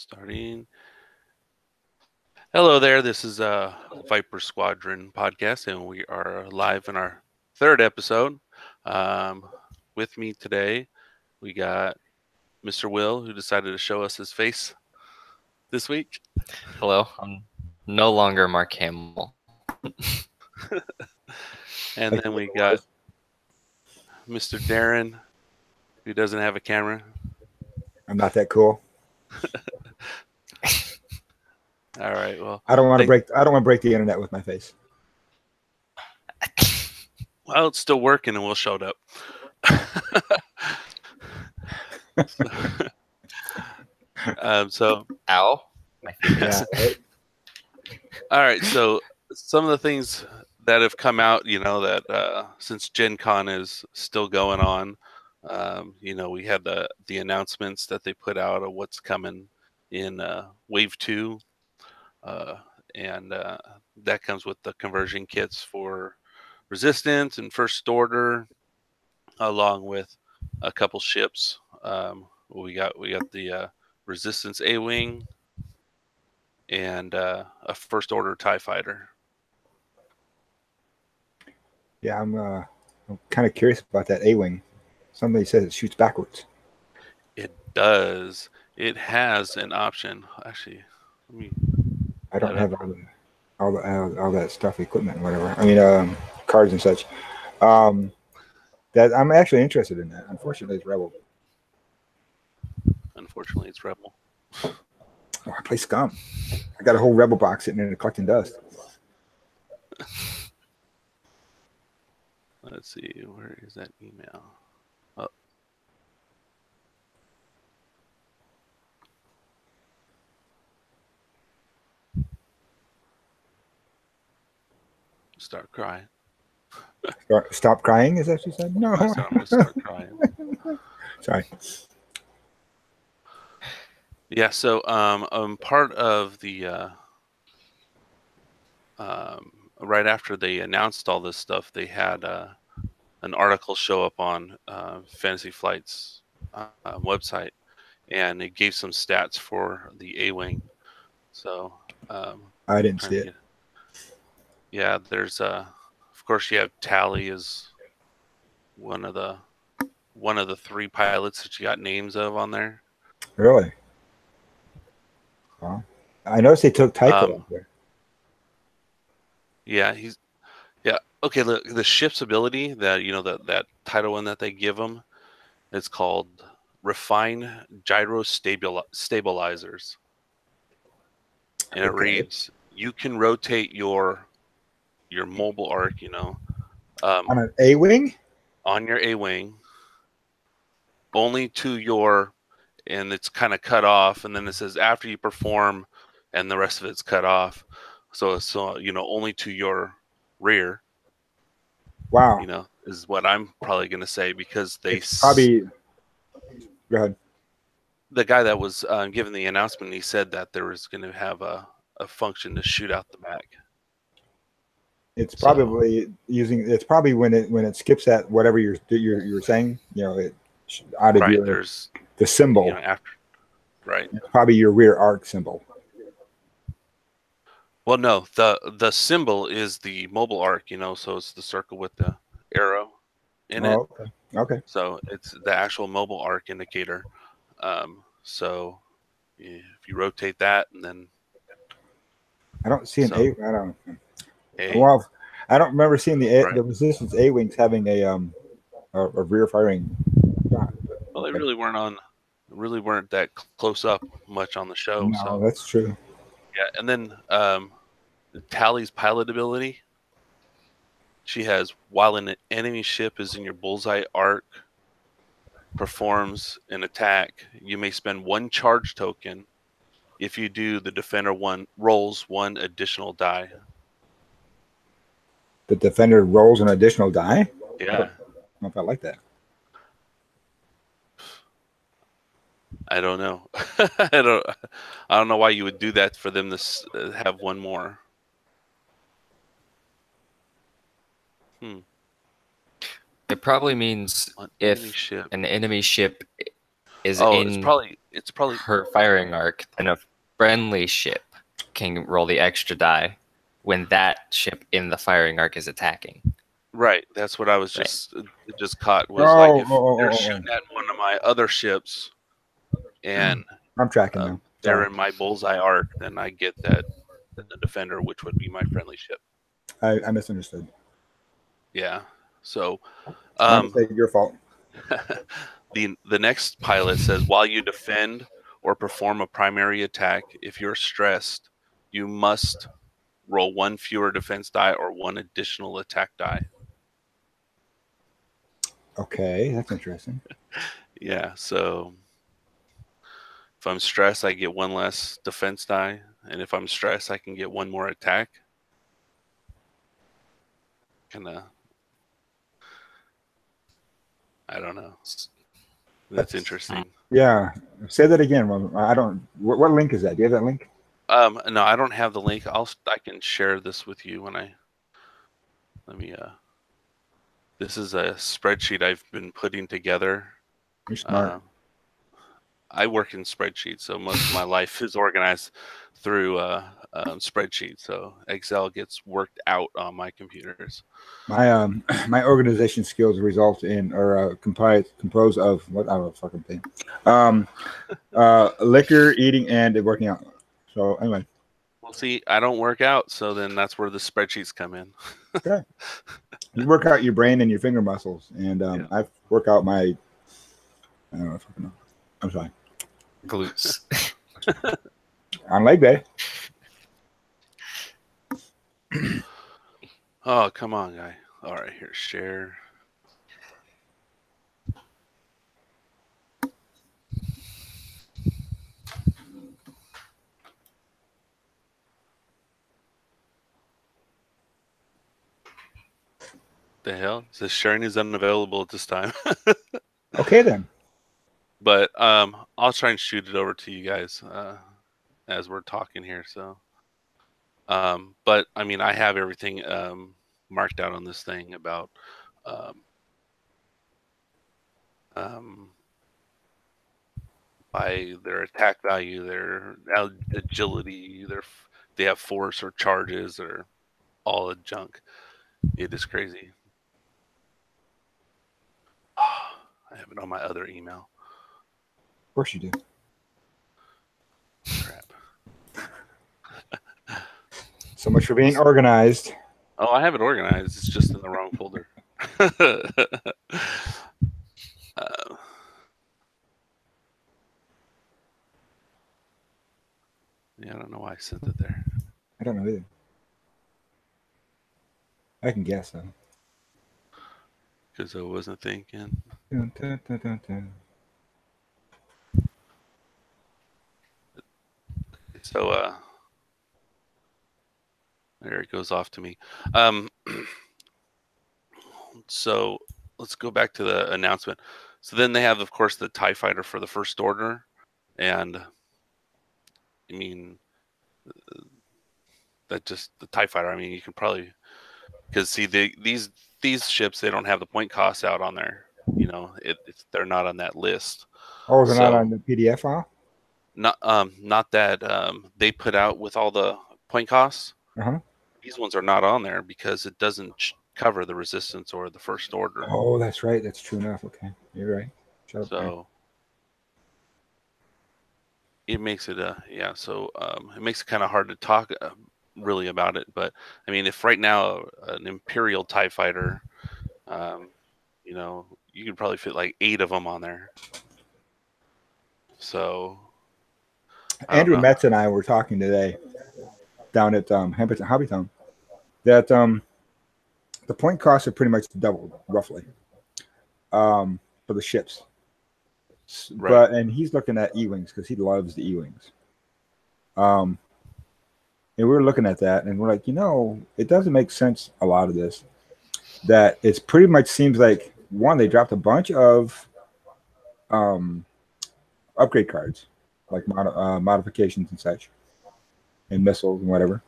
Starting. Hello there. This is Viper Squadron podcast, and we are live in our third episode. With me today, we got Mr. Will, who decided to show us his face this week. Hello, I'm no longer Mark Hamill. And then we got Mr. Darren, who doesn't have a camera. I'm not that cool. All right. Well, I don't want to break the internet with my face. Well, it's still working, and we'll show it up. Ow. Yeah, right? All right. So some of the things that have come out, that since Gen Con is still going on, we had the announcements that they put out of what's coming in Wave 2. And that comes with the conversion kits for Resistance and First Order, along with a couple ships. We got the Resistance A-Wing and a First Order TIE Fighter. Yeah, I'm kind of curious about that A-Wing. Somebody says it shoots backwards. It does. It has an option. Actually, I don't have all that stuff, equipment, whatever. I mean, cards and such. That I'm actually interested in that. Unfortunately, it's Rebel. Unfortunately, it's Rebel. Oh, I play Scum. I got a whole Rebel box sitting there collecting dust. Let's see. Where is that email? Oh. Start crying. Stop crying? Is that what you said? No. I'm gonna start crying. Sorry. Yeah. So, part of the right after they announced all this stuff, they had an article show up on Fantasy Flight's website, and it gave some stats for the A-Wing. So I didn't see it. Yeah, there's of course you have Tally as one of the three pilots that you got names of on there. Really? Well, I noticed they took Tycho up there. Yeah, okay. Look, the ship's ability, that title one that they give them, it's called Refine Gyro Stabilizers, and it reads: you can rotate your mobile arc, on an A-Wing. On your A-Wing, only to your, and it's kind of cut off, and then it says after you perform, and the rest of it's cut off. So only to your rear. Wow. Is what I'm probably going to say, because probably. Go ahead. The guy that was giving the announcement, he said that there was going to have a function to shoot out the back. It's probably It's probably when it skips at whatever you're saying. It out of there's the symbol. After, right. It's probably your rear arc symbol. Well, no, the symbol is the mobile arc, so it's the circle with the arrow in it. Okay. So it's the actual mobile arc indicator. So if you rotate that, and then I don't see an A. I don't. Well, I don't remember seeing the Resistance A-Wings having a rear firing. Well, they really weren't that close up much on the show. No, so that's true. Yeah, and then Tally's pilot ability. She has, while an enemy ship is in your bullseye arc, performs an attack, you may spend 1 charge token. If you do, the defender rolls 1 additional die. The defender rolls an additional die? Yeah. I don't know if I like that. I don't know. I don't know why you would do that for them to have 1 more. It probably means if an enemy ship is Oh, in it's probably her firing arc, then a friendly ship can roll the extra die when that ship in the firing arc is attacking. right. That's what I was Right. just caught was like if they're oh. shooting at one of my other ships and I'm tracking now. they're Sorry. in my bullseye arc, then I get that the defender, which would be my friendly ship. I misunderstood. Yeah. So, My mistake, your fault. the next pilot says while you defend or perform a primary attack, if you're stressed, you must roll one fewer defense die or one additional attack die. Okay, that's interesting. Yeah. So if I'm stressed, I get one less defense die, and if I'm stressed, I can get one more attack. Kind of. I don't know. That's interesting. Yeah, say that again. I don't. What link is that? Do you have that link? No, I don't have the link. I can share this with you when let me. This is a spreadsheet I've been putting together. You're smart. I work in spreadsheets, so most of my life is organized through spreadsheets. So Excel gets worked out on my computers. My my organization skills result in or compose of what I don't know fucking thing. Liquor, eating, and working out. So anyway. Well, see, I don't work out, so then that's where the spreadsheets come in. Okay. You work out your brain and your finger muscles, and Yeah. I work out my. I don't know. Fucking know. I'm sorry. Glutes. On leg day. Oh, come on, guy. All right, here, share. The hell? It says sharing is unavailable at this time. Okay then. But I'll try and shoot it over to you guys as we're talking here. So, but I mean, I have everything marked out on this thing about by their attack value, their agility, they have force or charges or all the junk. It is crazy. I have it on my other email. Of course you do. Crap. So much for being organized. Oh, I have it organized. It's just in the wrong folder. Yeah, I don't know why I sent it there. I don't know either. I can guess though. Because I wasn't thinking. Dun, dun, dun, dun, dun. So, there it goes off to me. So let's go back to the announcement. So then they have, of course, the TIE Fighter for the First Order. And I mean, that just the TIE Fighter. I mean, you can probably, because see, these ships, they don't have the point costs out on there. You know, they're not on that list. Oh, they're not on the PDF file? Not that they put out with all the point costs. Uh-huh. These ones are not on there because it doesn't cover the Resistance or the First Order. Oh, that's right. That's true enough. Okay, you're right. Shut up, So it makes it it makes it kind of hard to talk really about it. But I mean, if right now an Imperial TIE Fighter, you know, you could probably fit like 8 of them on there. So Andrew Metz and I were talking today down at Hampton Hobbytown that the point costs are pretty much doubled roughly for the ships. Right. And he's looking at E-wings because he loves the E-wings. And we were looking at that and we're like, you know, it doesn't make sense, a lot of this, that it's pretty much seems like one, they dropped a bunch of upgrade cards, like modifications and such, and missiles and whatever,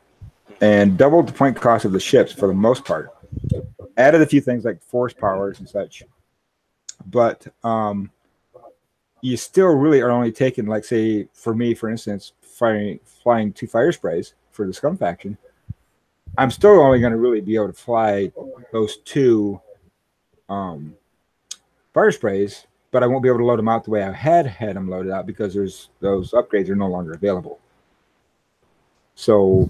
and doubled the point cost of the ships for the most part. Added a few things like force powers and such, but you still really are only taking, like, say, for me, for instance, flying 2 fire sprays for the Scum faction. I'm still only going to really be able to fly those 2 fire sprays, but I won't be able to load them out the way I had them loaded out because those upgrades are no longer available. So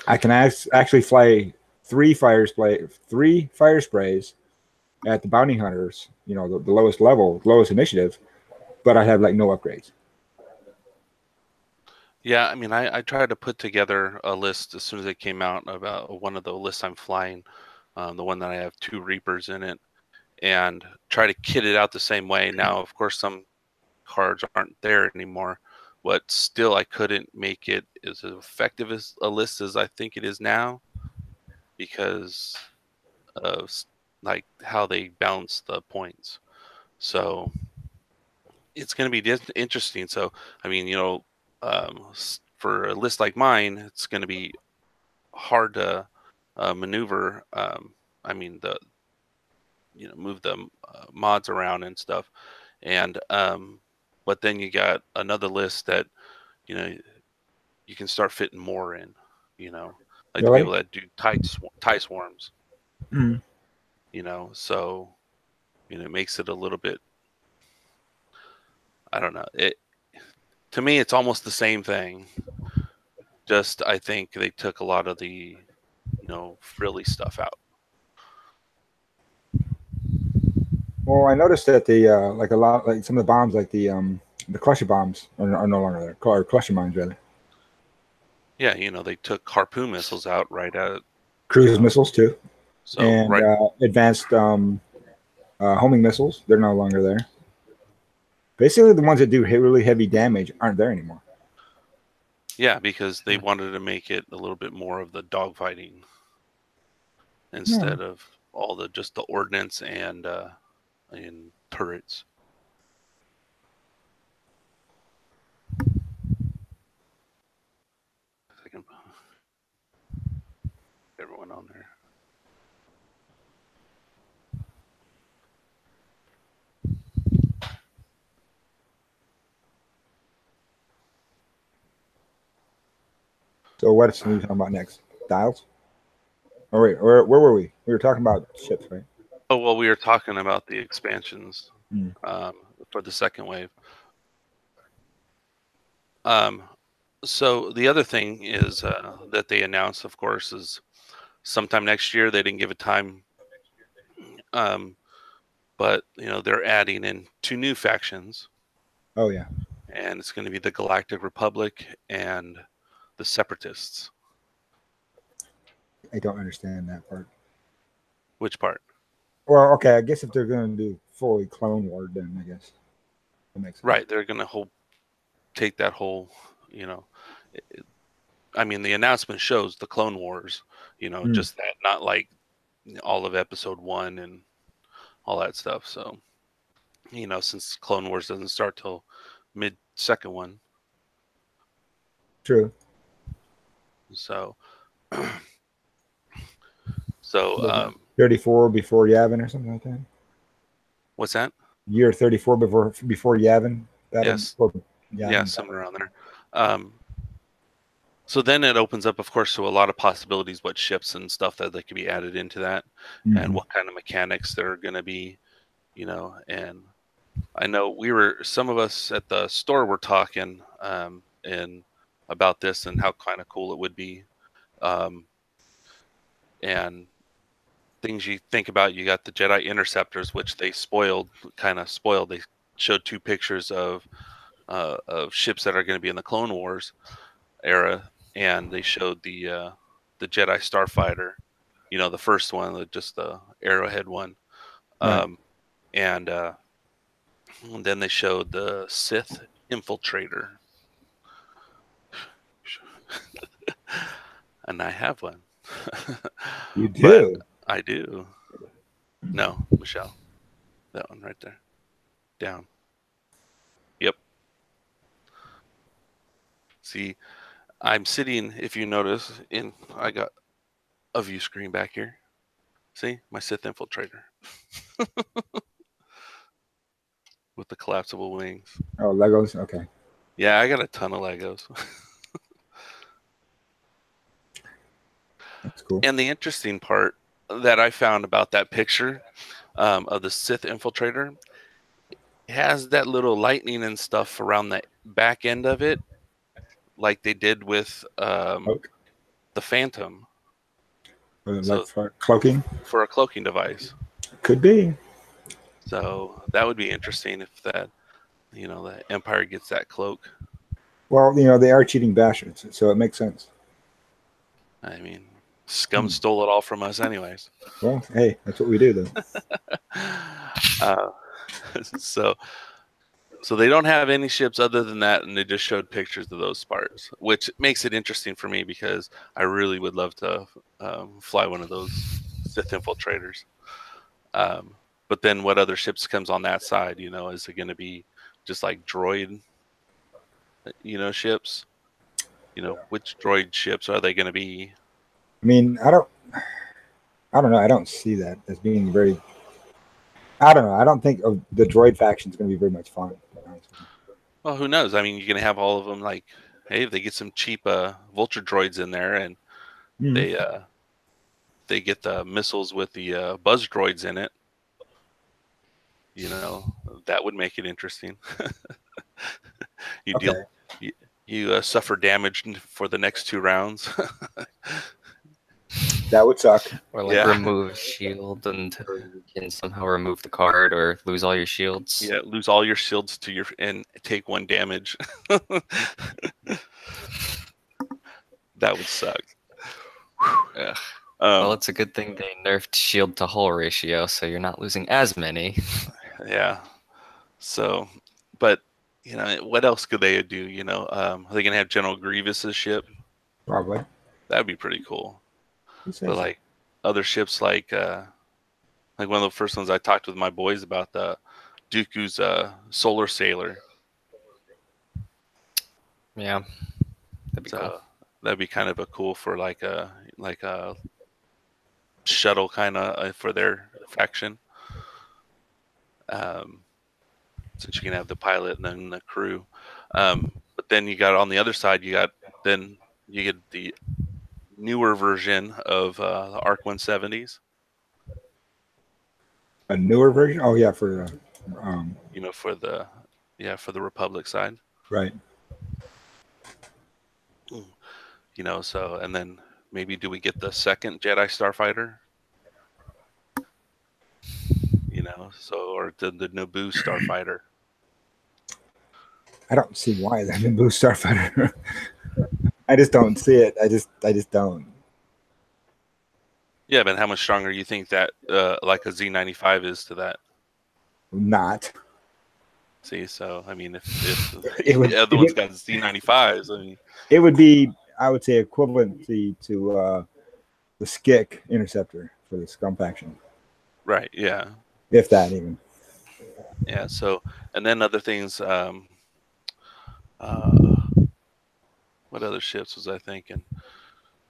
I can actually fly 3 fire sprays at the bounty hunters, the lowest level, lowest initiative, but I have like no upgrades. Yeah, I mean, I tried to put together a list as soon as it came out about one of the lists I'm flying, the one that I have 2 Reapers in it, and try to kit it out the same way. Now, of course, some cards aren't there anymore, but still I couldn't make it as effective as a list as I think it is now because of like how they balance the points. So it's going to be interesting. So, I mean, for a list like mine, it's going to be hard to maneuver. I mean, move the mods around and stuff. And, but then you got another list that, you can start fitting more in, like the Really? people that do tie swarms, Mm. so, it makes it a little bit, I don't know. To me, it's almost the same thing. Just, I think they took a lot of the, frilly stuff out. Well, I noticed that like some of the bombs, like the cluster bombs, are no longer there, or cluster mines rather. Yeah, they took harpoon missiles out right at Cruise missiles too, so and right. Advanced homing missiles. They're no longer there. Basically, the ones that do really heavy damage aren't there anymore. Yeah, because they wanted to make it a little bit more of the dogfighting instead of all just the ordnance and turrets. I can put everyone on there. So what's we talking about next? Dials? Oh wait, where were we? We were talking about ships, right? Oh, well, we were talking about the expansions Mm. for the second wave. So the other thing is that they announced, of course, is sometime next year. They didn't give a time, but they're adding in 2 new factions. Oh yeah, and it's going to be the Galactic Republic and the Separatists. I don't understand that part. Which part? Well, okay, I guess if they're going to do fully Clone War, then I guess that makes sense. Right, they're going to take that whole, I mean, the announcement shows the Clone Wars, just that, not like all of Episode 1 and all that stuff. So, since Clone Wars doesn't start till mid second one. True. So, 34 before Yavin or something like that. What's that? Year 34 before Yavin. Yes. Yeah, somewhere around there. So then it opens up, of course, to a lot of possibilities, what ships and stuff that could be added into that, and what kind of mechanics there are going to be, and I know some of us at the store were talking and about this and how kind of cool it would be, and things you think about. You got the Jedi Interceptors, which they kind of spoiled. They showed 2 pictures of ships that are going to be in the Clone Wars era, and they showed the Jedi Starfighter, the first one, just the Arrowhead one, Right. and then they showed the Sith Infiltrator, and I have one. You do? I do. No, Michelle, that one right there, down. Yep. See, I'm sitting, if you notice, I got a view screen back here. See, my Sith Infiltrator. with the collapsible wings. Oh, Legos. Okay. Yeah, I got a ton of Legos. That's cool. And the interesting part that I found about that picture of the Sith infiltrator, it has that little lightning and stuff around the back end of it, like they did with the Phantom. Like for cloaking? For a cloaking device. Could be. So that would be interesting if that, the Empire gets that cloak. Well, they are cheating bastards, so it makes sense. I mean, scum stole it all from us anyways. Well, hey, that's what we do, though. So they don't have any ships other than that, and they just showed pictures of those Sparks, which makes it interesting for me because I really would love to fly one of those Sith infiltrators. But then what other ships comes on that side? Is it going to be just like droid, ships? Which droid ships are they going to be? I mean, I don't know. I don't see that as being very. I don't know. I don't think the droid faction is going to be very much fun. Well, who knows? I mean, you're going to have all of them. Like, hey, if they get some cheap vulture droids in there, and they get the missiles with the buzz droids in it, that would make it interesting. You suffer damage for the next 2 rounds. That would suck. Or remove shield and you can somehow remove the card or lose all your shields. Yeah, lose all your shields and take 1 damage. That would suck. Well, it's a good thing they nerfed shield to hull ratio, so you're not losing as many. Yeah. So, but what else could they do? Are they gonna have General Grievous's ship? Probably. That'd be pretty cool. But like other ships, like one of the first ones I talked with my boys about, the Dooku's Solar Sailor. Yeah, that'd be cool. That'd be kind of a cool for like a shuttle kind of for their faction. Since you can have the pilot and then the crew, but then you got on the other side, you get the newer version of the ARC 170s. A newer version? Oh yeah, for for the Republic side. Right. So and then maybe do we get the second Jedi Starfighter? Or the Naboo Starfighter. I don't see why the Naboo Starfighter. I just don't see it. I just don't. Yeah, but how much stronger do you think that like a Z95 is to that? Not. See, so I mean, if the other one's got Z95s, I mean, it would be, I would say, equivalent to the Skik Interceptor for the Scum faction. Right. Yeah. If that even. Yeah. So, and then other things. What other ships was I thinking?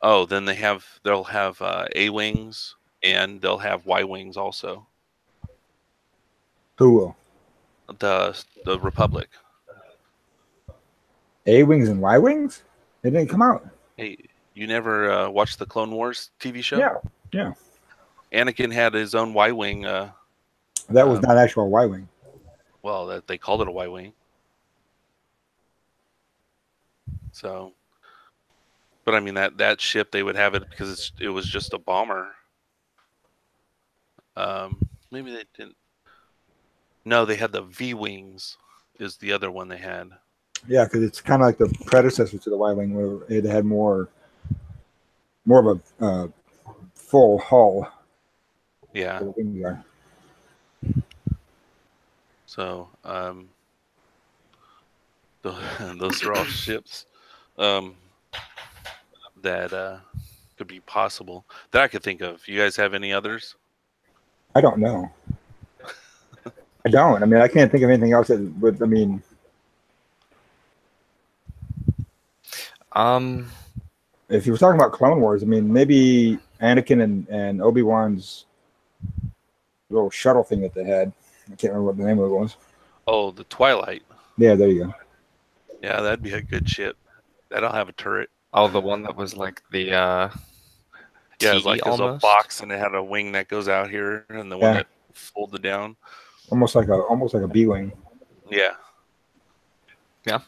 Oh, then they'll have A wings and they'll have Y wings also. Who will? The Republic. A wings and Y wings? They didn't come out. Hey, you never watched the Clone Wars TV show? Yeah. Anakin had his own Y wing. That was not actual Y wing. Well, they called it a Y wing. So, but I mean that ship, they would have it because it was just a bomber. Maybe they didn't. No, they had the V wings. Is the other one they had? Yeah, because it's kind of like the predecessor to the Y wing, where it had more of a full hull. Yeah. The wings are. So, those are all ships that could be possible that I could think of. You guys have any others? I don't know. I don't. I mean, I can't think of anything else that would. I mean, if you were talking about Clone Wars, I mean, maybe Anakin and Obi-Wan's little shuttle thing that they had. I can't remember what the name of it was. Oh, the Twilight. Yeah, there you go. Yeah, that'd be a good ship. That'll have a turret. Oh, the one that was like the Yeah, T it's like there's a almost. box and it had a wing that goes out here, and the one Yeah. that folded down. Almost like a B wing. Yeah. Yeah.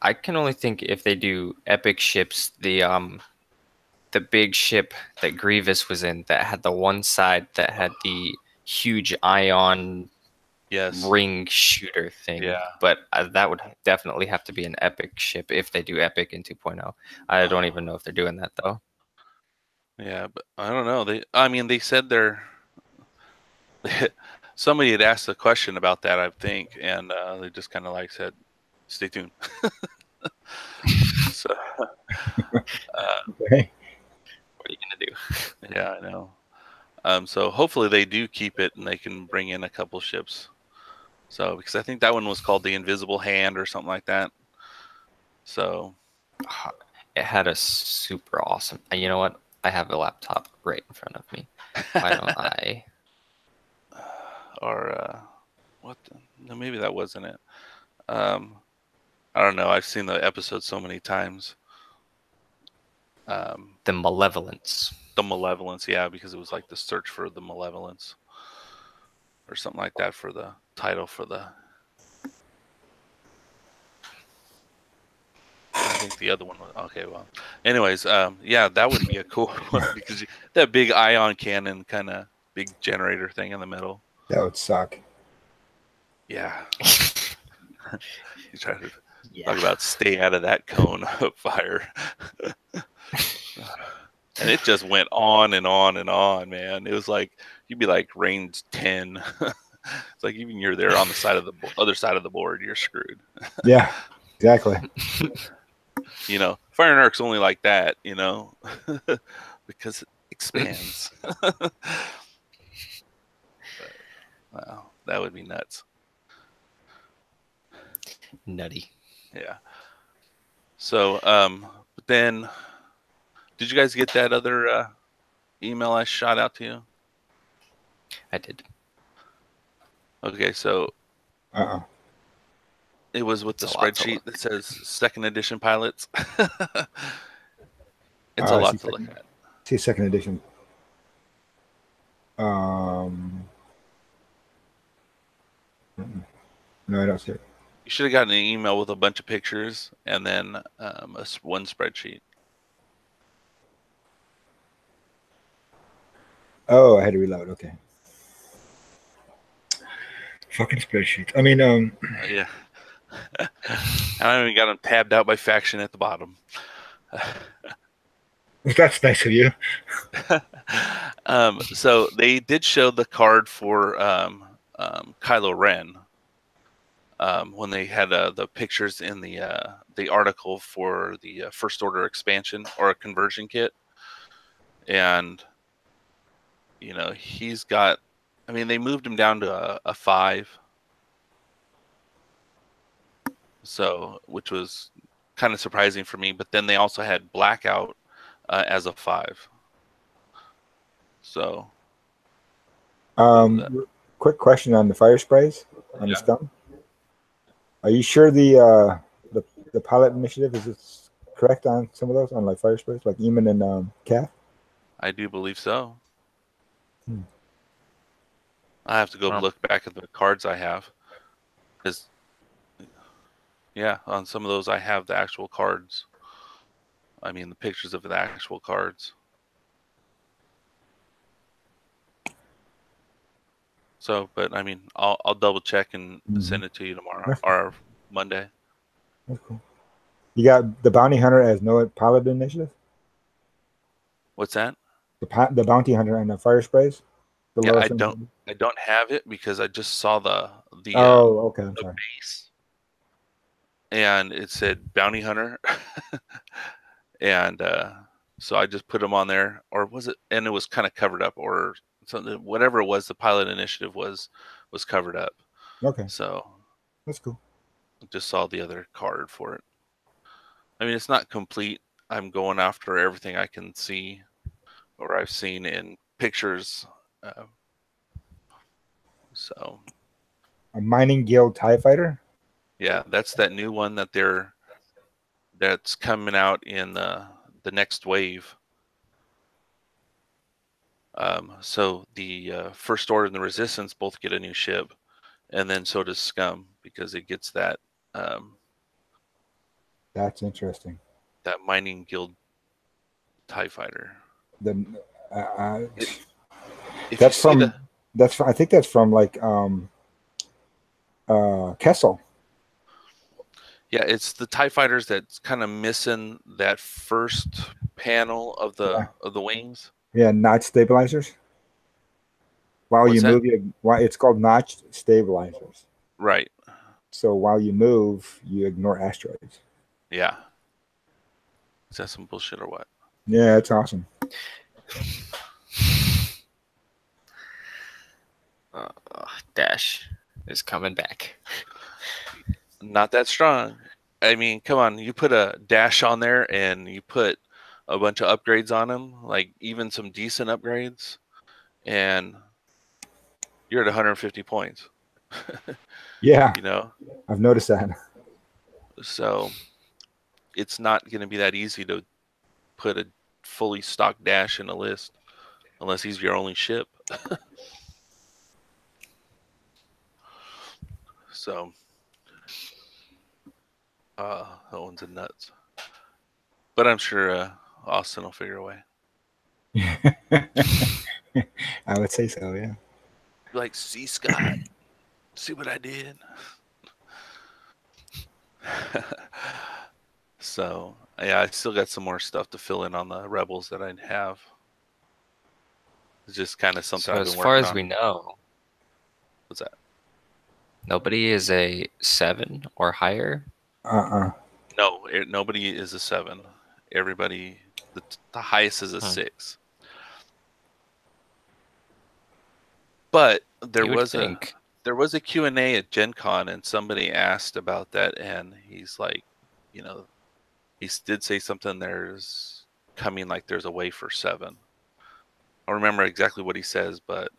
I can only think if they do epic ships, the big ship that Grievous was in that had the one side that had the huge ion Yes. ring shooter thing. Yeah. But that would definitely have to be an epic ship if they do epic in 2.0. I don't even know if they're doing that though. Yeah, but I don't know. They said they're. Somebody had asked a question about that, I think, and they just kind of like said, "Stay tuned." So, Okay. What are you gonna do? yeah, I know. So hopefully they do keep it and they can bring in a couple ships. So because I think that one was called the Invisible Hand or something like that. So It had a super awesome. You know what? I have a laptop right in front of me. Why don't I? or what? No, maybe that wasn't it. I don't know. I've seen the episode so many times. The Malevolence. The Malevolence, yeah, because it was like the search for the Malevolence or something like that for the title for the. I think the other one was okay. Well, anyways, yeah, that would be a cool one because that big ion cannon kind of big generator thing in the middle. That would suck. Yeah. You try to talk about stay out of that cone of fire. And it just went on and on and on, man. It was like you'd be like range 10. It's like even you're there on the side of the other side of the board, you're screwed. Yeah, exactly. You know, Fire and Arc's only like that, you know, because it expands. But, wow, that would be nuts. Nutty. Yeah. So, but then, did you guys get that other email I shot out to you? I did. Okay, so it was with the spreadsheet that says second edition pilots. It's a lot to look at. See second edition. No, I don't see it. You should have gotten an email with a bunch of pictures and then one spreadsheet. Oh, I had to reload. Okay. Fucking spreadsheets. I mean, Yeah. I even got them tabbed out by faction at the bottom. That's nice of you. So they did show the card for Kylo Ren when they had the pictures in the article for the First Order expansion or a conversion kit, and you know he's got. I mean, they moved him down to a 5, so which was kind of surprising for me. But then they also had Blackout as a 5. So, quick question on the fire sprays on the scum. Are you sure the pilot initiative is correct on some of those on like fire sprays, like Eamon and Calf? I do believe so. I have to go look back at the cards I have, because yeah, on some of those I have the actual cards. I mean, the pictures of the actual cards. So, but I mean, I'll double check and send it to you tomorrow or Monday. That's cool. You got the Bounty Hunter as no pilot initiative? What's that? The Bounty Hunter and the fire sprays? Yeah, I don't have it because I just saw the okay, I'm the sorry. base, and it said Bounty Hunter, and so I just put them on there, or was it? And it was kind of covered up, or something. Whatever it was, the pilot initiative was covered up. Okay, so that's cool. Just saw the other card for it. I mean, it's not complete. I'm going after everything I can see, or I've seen in pictures. So A Mining Guild TIE Fighter? yeah, that's that new one that's coming out in the next wave. So the First Order and the Resistance both get a new ship, and then so does Scum because it gets that That's interesting. that Mining Guild TIE Fighter. The If you that's see from I think that's from like Kessel. yeah, it's the TIE fighters that's kind of missing that first panel of Yeah. the wings. Yeah, notch stabilizers. While What's you that? move, it's called notch stabilizers. Right. So while you move, you ignore asteroids. Yeah. Is that some bullshit or what? Yeah, it's awesome. Dash is coming back. Not that strong. I mean, come on. You put a dash on there and you put a bunch of upgrades on them, like even some decent upgrades, and you're at 150 points. Yeah, You know? I've noticed that. So it's not going to be that easy to put a fully stocked dash in a list unless he's your only ship. So that one's a nuts. But I'm sure Austin will figure a way. I would say so, yeah. Like, see, Scott, see what I did? So, yeah, I still got some more stuff to fill in on the Rebels that I have. It's just kind of something So I've as been far working as on. we know, What's that? nobody is a 7 or higher. No, nobody is a 7. Everybody, the highest is a 6. But there You would was think. a Q&A at Gen Con, and somebody asked about that, and he's like, he did say something, there's coming, like there's a way for 7. I don't remember exactly what he says, but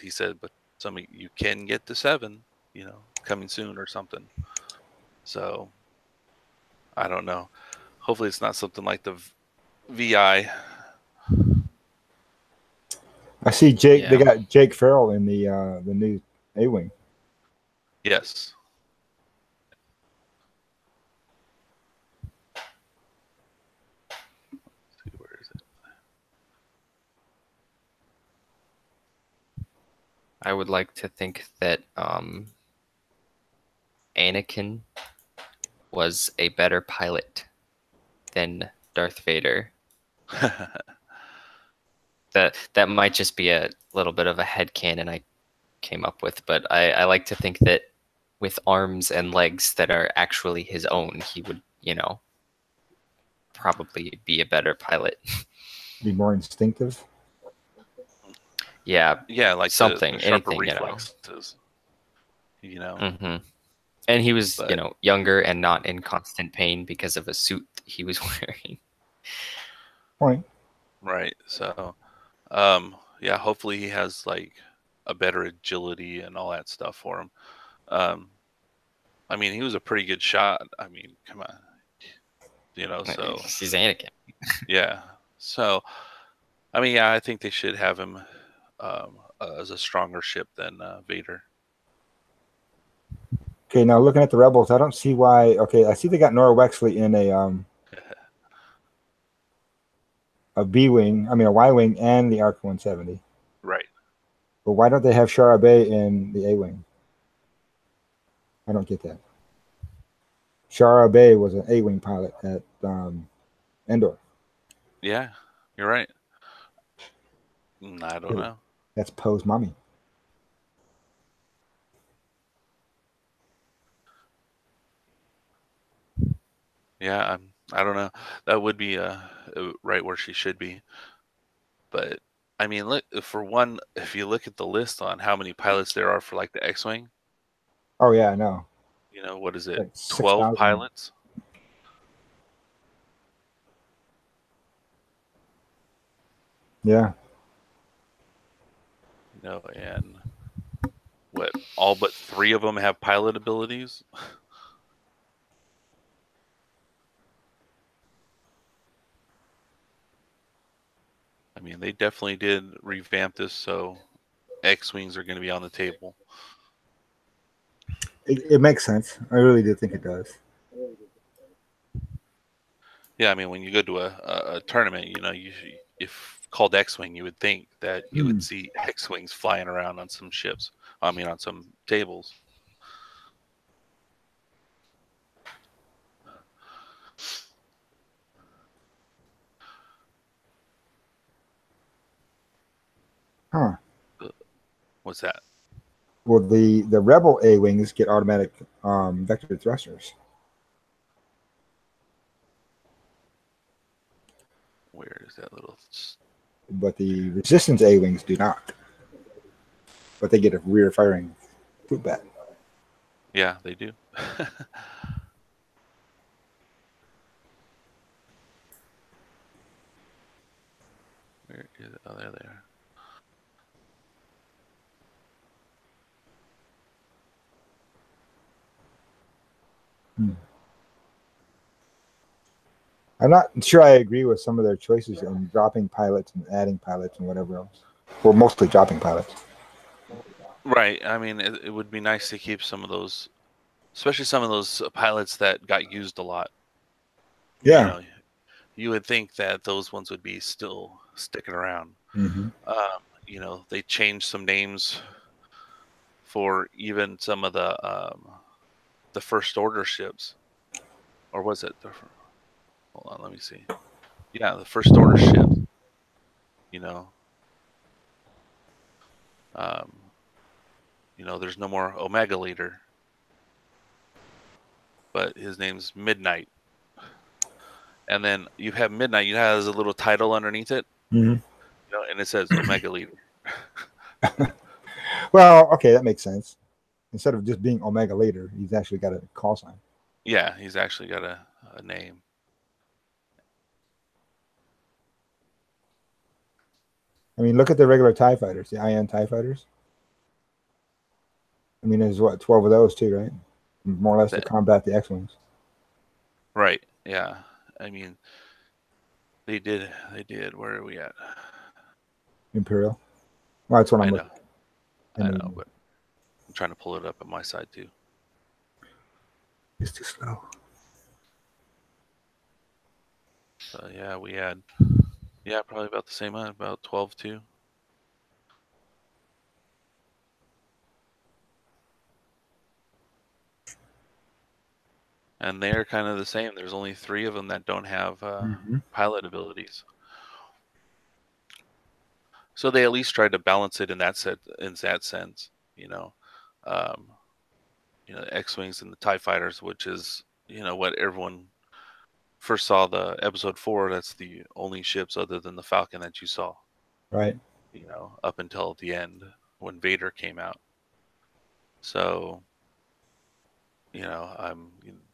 he said, but you can get to 7, coming soon or something. So I don't know. Hopefully it's not something like the VI. I see Jake. They Yeah. got Jake Farrell in the new A-wing. Yes. Let's see, where is it? I would like to think that Anakin was a better pilot than Darth Vader. That might just be a little bit of a headcanon I came up with, but I like to think that with arms and legs that are actually his own, he would, probably be a better pilot. Be more instinctive. Yeah, Yeah, like something, the sharper anything, reflexes. Mm-hmm. And he was, But, younger and not in constant pain because of a suit he was wearing. Point. right. So, yeah, hopefully he has like a better agility and all that stuff for him. I mean, he was a pretty good shot. I mean, come on, so He's Anakin. yeah. So, I mean, yeah, I think they should have him as a stronger ship than Vader. Okay, now looking at the Rebels, I don't see why. Okay, I see they got Nora Wexley in a B-wing. I mean, a Y-wing and the ARC 170. Right. But why don't they have Shara Bay in the A-wing? I don't get that. Shara Bay was an A-wing pilot at Endor. Yeah, you're right. I don't know. That's Poe's mommy. Yeah, I don't know. That would be right where she should be. But I mean, look, for one, if you look at the list on how many pilots there are for like the X-wing, Oh yeah, I know. what is it? Like 12 6,000. pilots. Yeah. And what, all but 3 of them have pilot abilities. I mean, they definitely did revamp this, so X-wings are going to be on the table. It makes sense. I really do think it does. Yeah, I mean, when you go to a tournament, you know, if called X-wing, you would think that you would see X-wings flying around on some ships. I mean, on some tables. Huh. What's that? Well, the Rebel A wings get automatic vector thrusters. Where is that little? But the Resistance A wings do not. But they get a rear firing foot bat. Yeah, they do. Where is it? Oh, there they are. I'm not sure I agree with some of their choices in dropping pilots and adding pilots and whatever else. Well, mostly dropping pilots. Right. I mean, it would be nice to keep some of those, especially some of those pilots that got used a lot. Yeah. You know, you would think that those ones would be still sticking around. Mm-hmm. You know, they changed some names for even some of the First Order ships, or was it? Hold on, let me see. Yeah, the First Order ship. You know, there's no more Omega Leader, but his name's Midnight. And then you have Midnight. You have a little title underneath it, Mm-hmm. you know, and it says Omega Leader. Well, okay, that makes sense. Instead of just being Omega Leader, he's actually got a call sign. Yeah, he's actually got a name. I mean, look at the regular TIE fighters, the IN TIE fighters. I mean, there's 12 of those too, right? More or less to combat the X-wings. Right. Yeah. I mean, they did. Where are we at? Imperial. Well, that's what I'm looking. I know, but I'm trying to pull it up on my side too. It's too slow. So yeah, we had probably about the same amount, about 12 too. And they're kind of the same. There's only 3 of them that don't have pilot abilities. So they at least tried to balance it in that sense, you know. You know, X-wings and the TIE fighters, which is, you know, what everyone first saw the episode 4. That's the only ships other than the Falcon that you saw. Right. You know, up until the end when Vader came out. So, you know,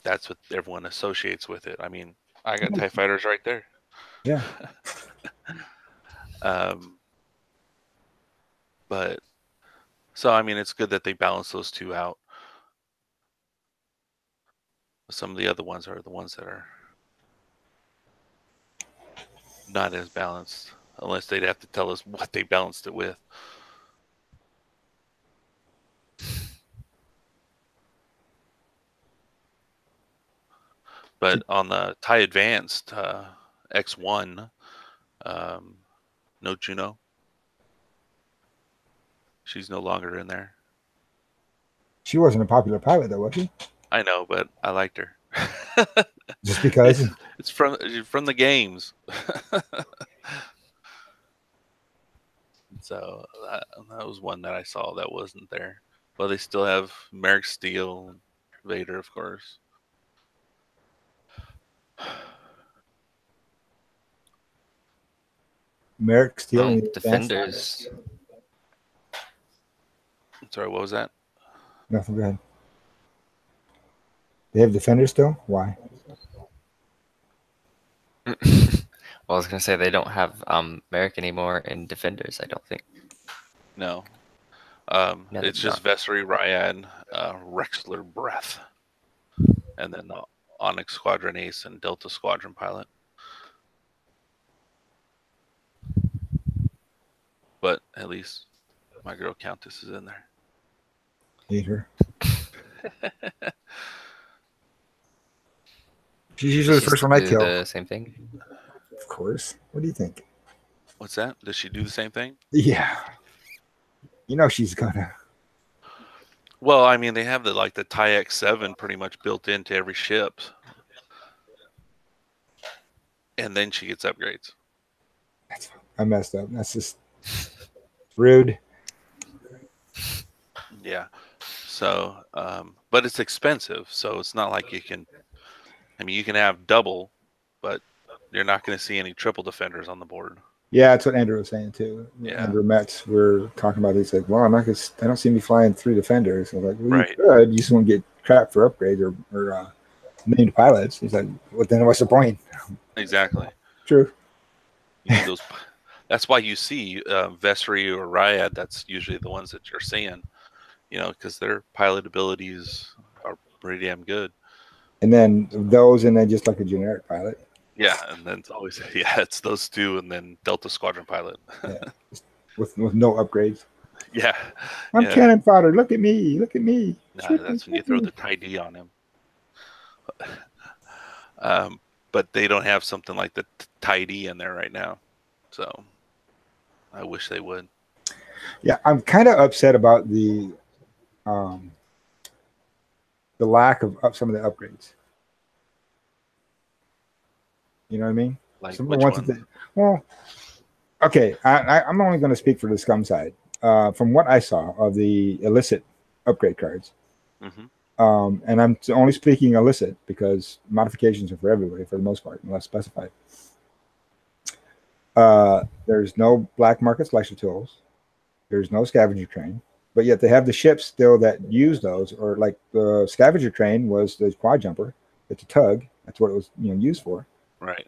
that's what everyone associates with it. I mean, I got TIE fighters right there. Yeah. But so I mean, it's good that they balance those 2 out. Some of the other ones are the ones that are not as balanced, unless they'd have to tell us what they balanced it with. But on the TIE Advanced X1, no Juno. She's no longer in there. She wasn't a popular pilot, though, was she? I know, but I liked her. Just because? It's from the games. So that was one that I saw that wasn't there. But they still have Merrick Steele, Vader, of course. Merrick Steele. Defenders. Sorry, what was that? Nothing. Go ahead. They have Defenders still? Why? Well, I was gonna say they don't have Merrick anymore in Defenders. I don't think. No. It's just Vessery, Ryad, Rexler, Breath, and then the Onyx Squadron Ace and Delta Squadron Pilot. But at least my girl Countess is in there. Hate her. She's usually the first one I kill. The same thing. Of course. What do you think? What's that? Does she do the same thing? Yeah. You know she's gonna. Well, I mean, they have the TIE X7 pretty much built into every ship, and then she gets upgrades. I messed up. That's just rude. Yeah. So, but it's expensive, so it's not like you can. I mean, you can have double, but you're not going to see any triple defenders on the board. Yeah, that's what Andrew was saying too. Yeah. Andrew Metz, we're talking about. He's like, "Well, I'm not gonna. I don't see me flying 3 defenders." I was like, "Well, Right. you could. You just won't get crap for upgrades or named pilots." He's like, "Well, then what's the point?" Exactly. True. You need those. That's why you see Vessery or Ryad. That's usually the ones that you're seeing. You know, because their pilot abilities are pretty damn good. And then those, and then just like a generic pilot. Yeah, and then it's always it's those two, and then Delta Squadron Pilot. Yeah. with no upgrades. Yeah, I'm cannon fodder. Look at me. Look at me. Nah, that's when you throw the TIE D on him. But they don't have something like the TIE D in there right now, so I wish they would. Yeah, I'm kind of upset about the lack of some of the upgrades. You know what I mean? Like some which of the ones well, okay, I'm only going to speak for the scum side. From what I saw of the illicit upgrade cards, and I'm only speaking illicit because modifications are for everybody for the most part, unless specified. There's no black market slicer tools. There's no scavenger train, but yet they have the ships still that use those, or like the scavenger train was the quad jumper. It's a tug. That's what it was, used for. Right.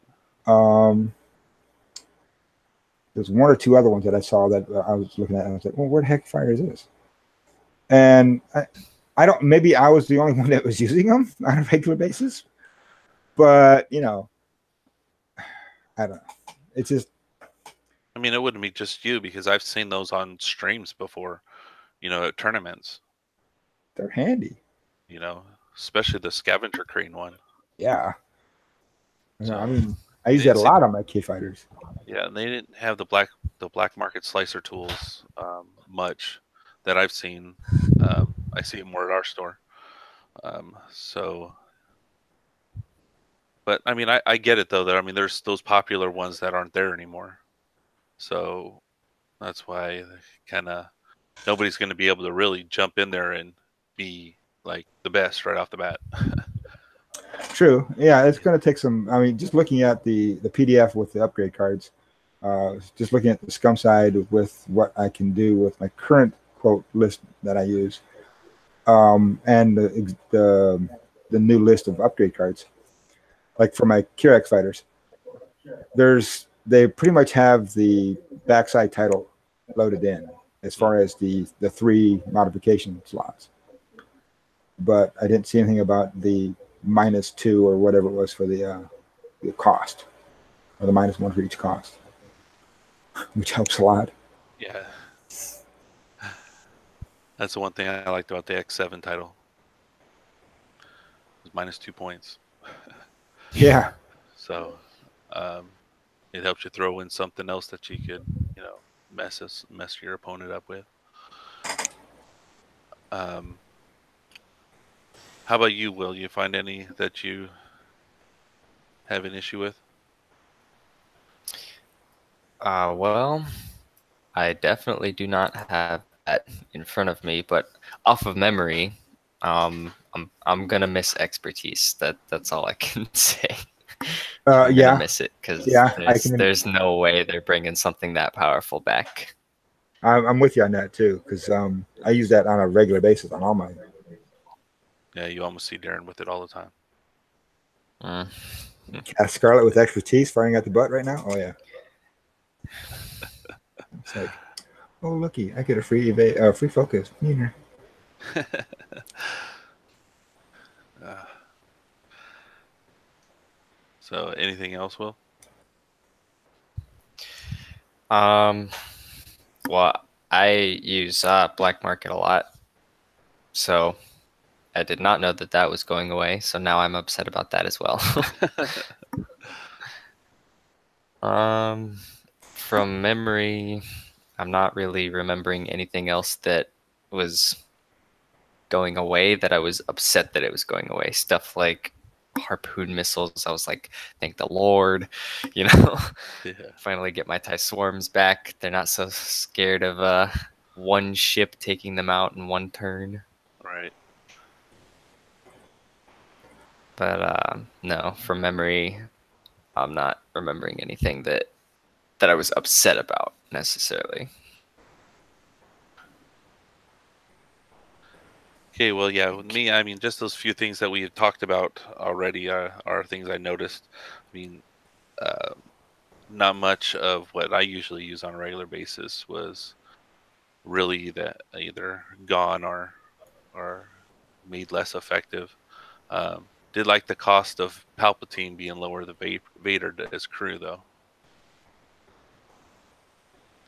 There's 1 or 2 other ones that I saw that I was looking at, and I was like, well, where the heck fire is this? And I don't, maybe I was the only one that was using them on a regular basis, but I don't know. It's just, I mean, it wouldn't be just you, because I've seen those on streams before, at tournaments. They're handy. Especially the scavenger crane one. Yeah. So, I mean, I use that a lot on my K fighters. Yeah, and they didn't have the black market slicer tools much that I've seen. I see them more at our store. But I mean, I get it though. That I mean, there's those popular ones that aren't there anymore. So that's why kind of nobody's going to be able to really jump in there and be like the best right off the bat. True. Yeah, it's going to take some. I mean, just looking at the PDF with the upgrade cards, just looking at the scum side with what I can do with my current quote list that I use, and the new list of upgrade cards, like for my Kirax fighters, they pretty much have the backside title loaded in as far as the 3 modification slots, but I didn't see anything about the -2 or whatever it was for the cost, or the -1 for each cost, which helps a lot. Yeah, that's the one thing I liked about the X7 title. It was -2 points. Yeah. So it helps you throw in something else that you could, mess your opponent up with. How about you, Will? You find any that you have an issue with? Well, I definitely do not have that in front of me, but off of memory, I'm gonna miss expertise. That's all I can say. I'm gonna miss it because there's no way they're bringing something that powerful back. I'm with you on that too, because I use that on a regular basis on all mine. Yeah, you almost see Darren with it all the time. Scarlet with expertise firing at the butt right now. Oh yeah. It's like, Oh, looky, I get a free focus. Here. Uh, so, anything else, Will? Well, I use Black Market a lot, so I did not know that that was going away. So now I'm upset about that as well. From memory, I'm not really remembering anything else that was going away that I was upset that it was going away. Stuff like harpoon missiles, I was like, thank the Lord, you know. Yeah. Finally get my TIE swarms back. They're not so scared of one ship taking them out in one turn. Right. But no, from memory, I'm not remembering anything that I was upset about necessarily. Okay, well, yeah, with me, I mean, just those few things that we had talked about already are things I noticed. I mean, uh, not much of what I usually use on a regular basis was really that either gone or made less effective. Did like the cost of Palpatine being lower than Vader as crew, though.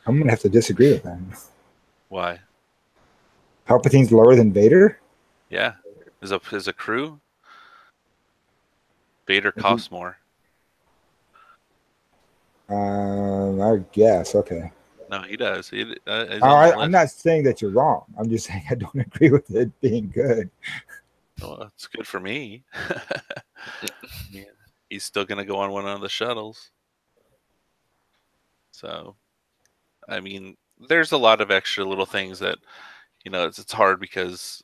I'm gonna have to disagree with that. Why? Palpatine's lower than Vader. Yeah, as a crew, Vader costs more. I guess. Okay. No, he does. He's on the I'm list. not saying that you're wrong. I'm just saying I don't agree with it being good. Well, it's good for me. Yeah, he's still going to go on one of the shuttles. So, I mean, there's a lot of extra little things that, it's hard because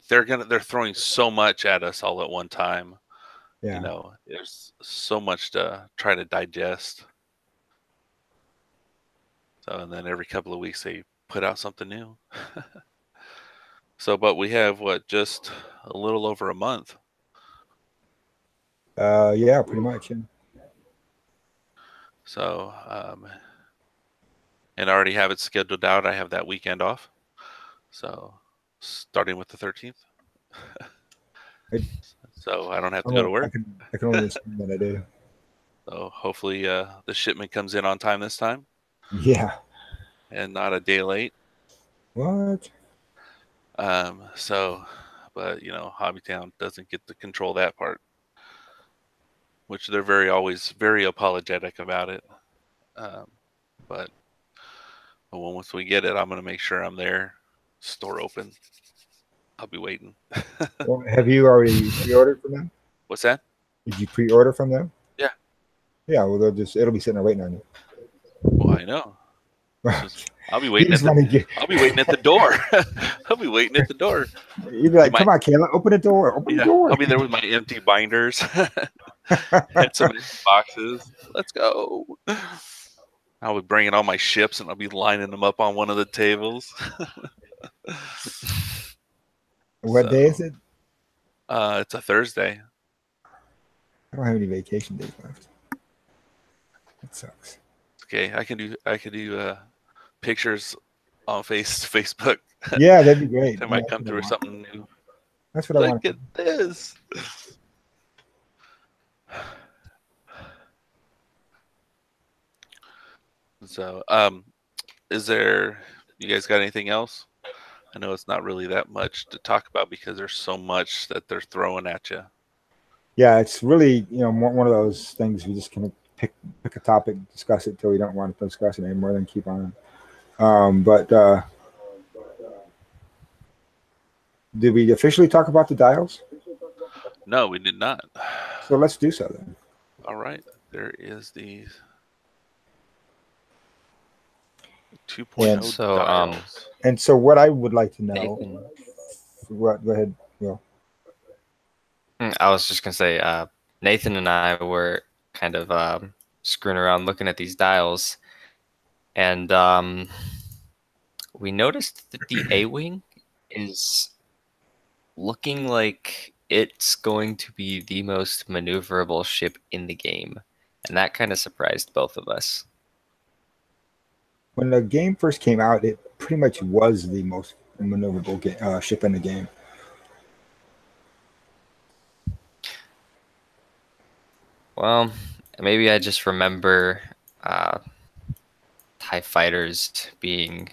they're throwing so much at us all at one time. Yeah. There's so much to try to digest. So, and then every couple of weeks they put out something new. So, but we have just a little over a month. Yeah, pretty much. Yeah. So, and I already have it scheduled out. I have that weekend off. So, starting with the 13th. So I don't have to go to work. I can only assume that I do. So hopefully the shipment comes in on time this time. Yeah. And not a day late. What? So, but Hobbytown doesn't get to control that part, which they're always very apologetic about it. But once we get it, I'm gonna make sure I'm there, store open. I'll be waiting. Well, have you already pre-ordered from them? What's that? Did you pre-order from them? Yeah. Yeah. Well, it'll be sitting there waiting on you. Well, I know. I'll be waiting I'll be waiting at the door. I'll be waiting at the door. You'd be like, "Come on, Kayla, open the door. Open the door." I'll be there with my empty binders and some empty boxes. Let's go. I'll be bringing all my ships and I'll be lining them up on one of the tables. What day is it? It's a Thursday. I don't have any vacation days left. That sucks. Okay, I can do pictures on Facebook. Yeah, that'd be great. That might come through something new. That's what I want. Look at this. So, you guys got anything else? I know it's not really that much to talk about because there's so much that they're throwing at you. Yeah, it's really, one of those things we just kind of pick a topic, discuss it till we don't want to discuss it anymore, then keep on. But did we officially talk about the dials? No, we did not. So let's do so then. All right. There is the 2.0 dials. And so what I would like to know. Go ahead, Will. I was just going to say, Nathan and I were kind of screwing around looking at these dials. And we noticed that the A-Wing is looking like it's going to be the most maneuverable ship in the game. And that kind of surprised both of us. when the game first came out, it pretty much was the most maneuverable ship in the game. Well, maybe I just remember TIE fighters being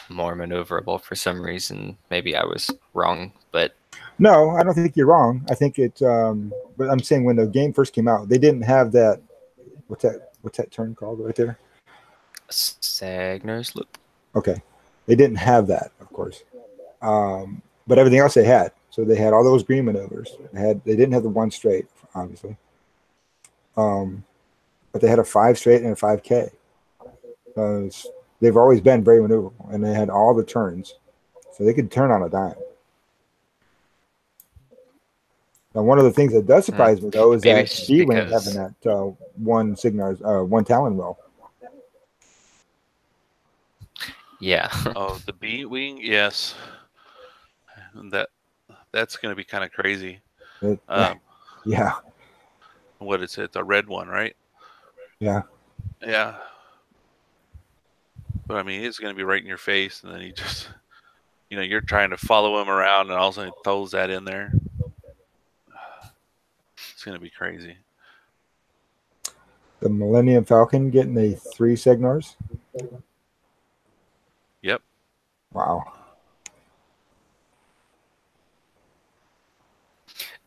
more maneuverable for some reason. Maybe I was wrong, but No, I don't think you're wrong. I think it's, but I'm saying when the game first came out, they didn't have that. What's that term called right there? Sagner's Loop. Okay, they didn't have that, of course, but everything else they had. So they had all those green maneuvers. They didn't have the one straight, obviously, but they had a 5 straight and a 5K. They've always been very maneuverable, and they had all the turns, so they could turn on a dime. Now, one of the things that does surprise me though is Maybe that it's just B-wing because- having that one Talon roll. Yeah. Oh, the B wing, yes. That's going to be kind of crazy. Yeah, What is it? The red one, right? yeah. Yeah. But I mean, it's going to be right in your face, and then he just, you're trying to follow him around, and all of a sudden he throws that in there. It's going to be crazy. The Millennium Falcon getting a 3 Segnars. Yep. Wow.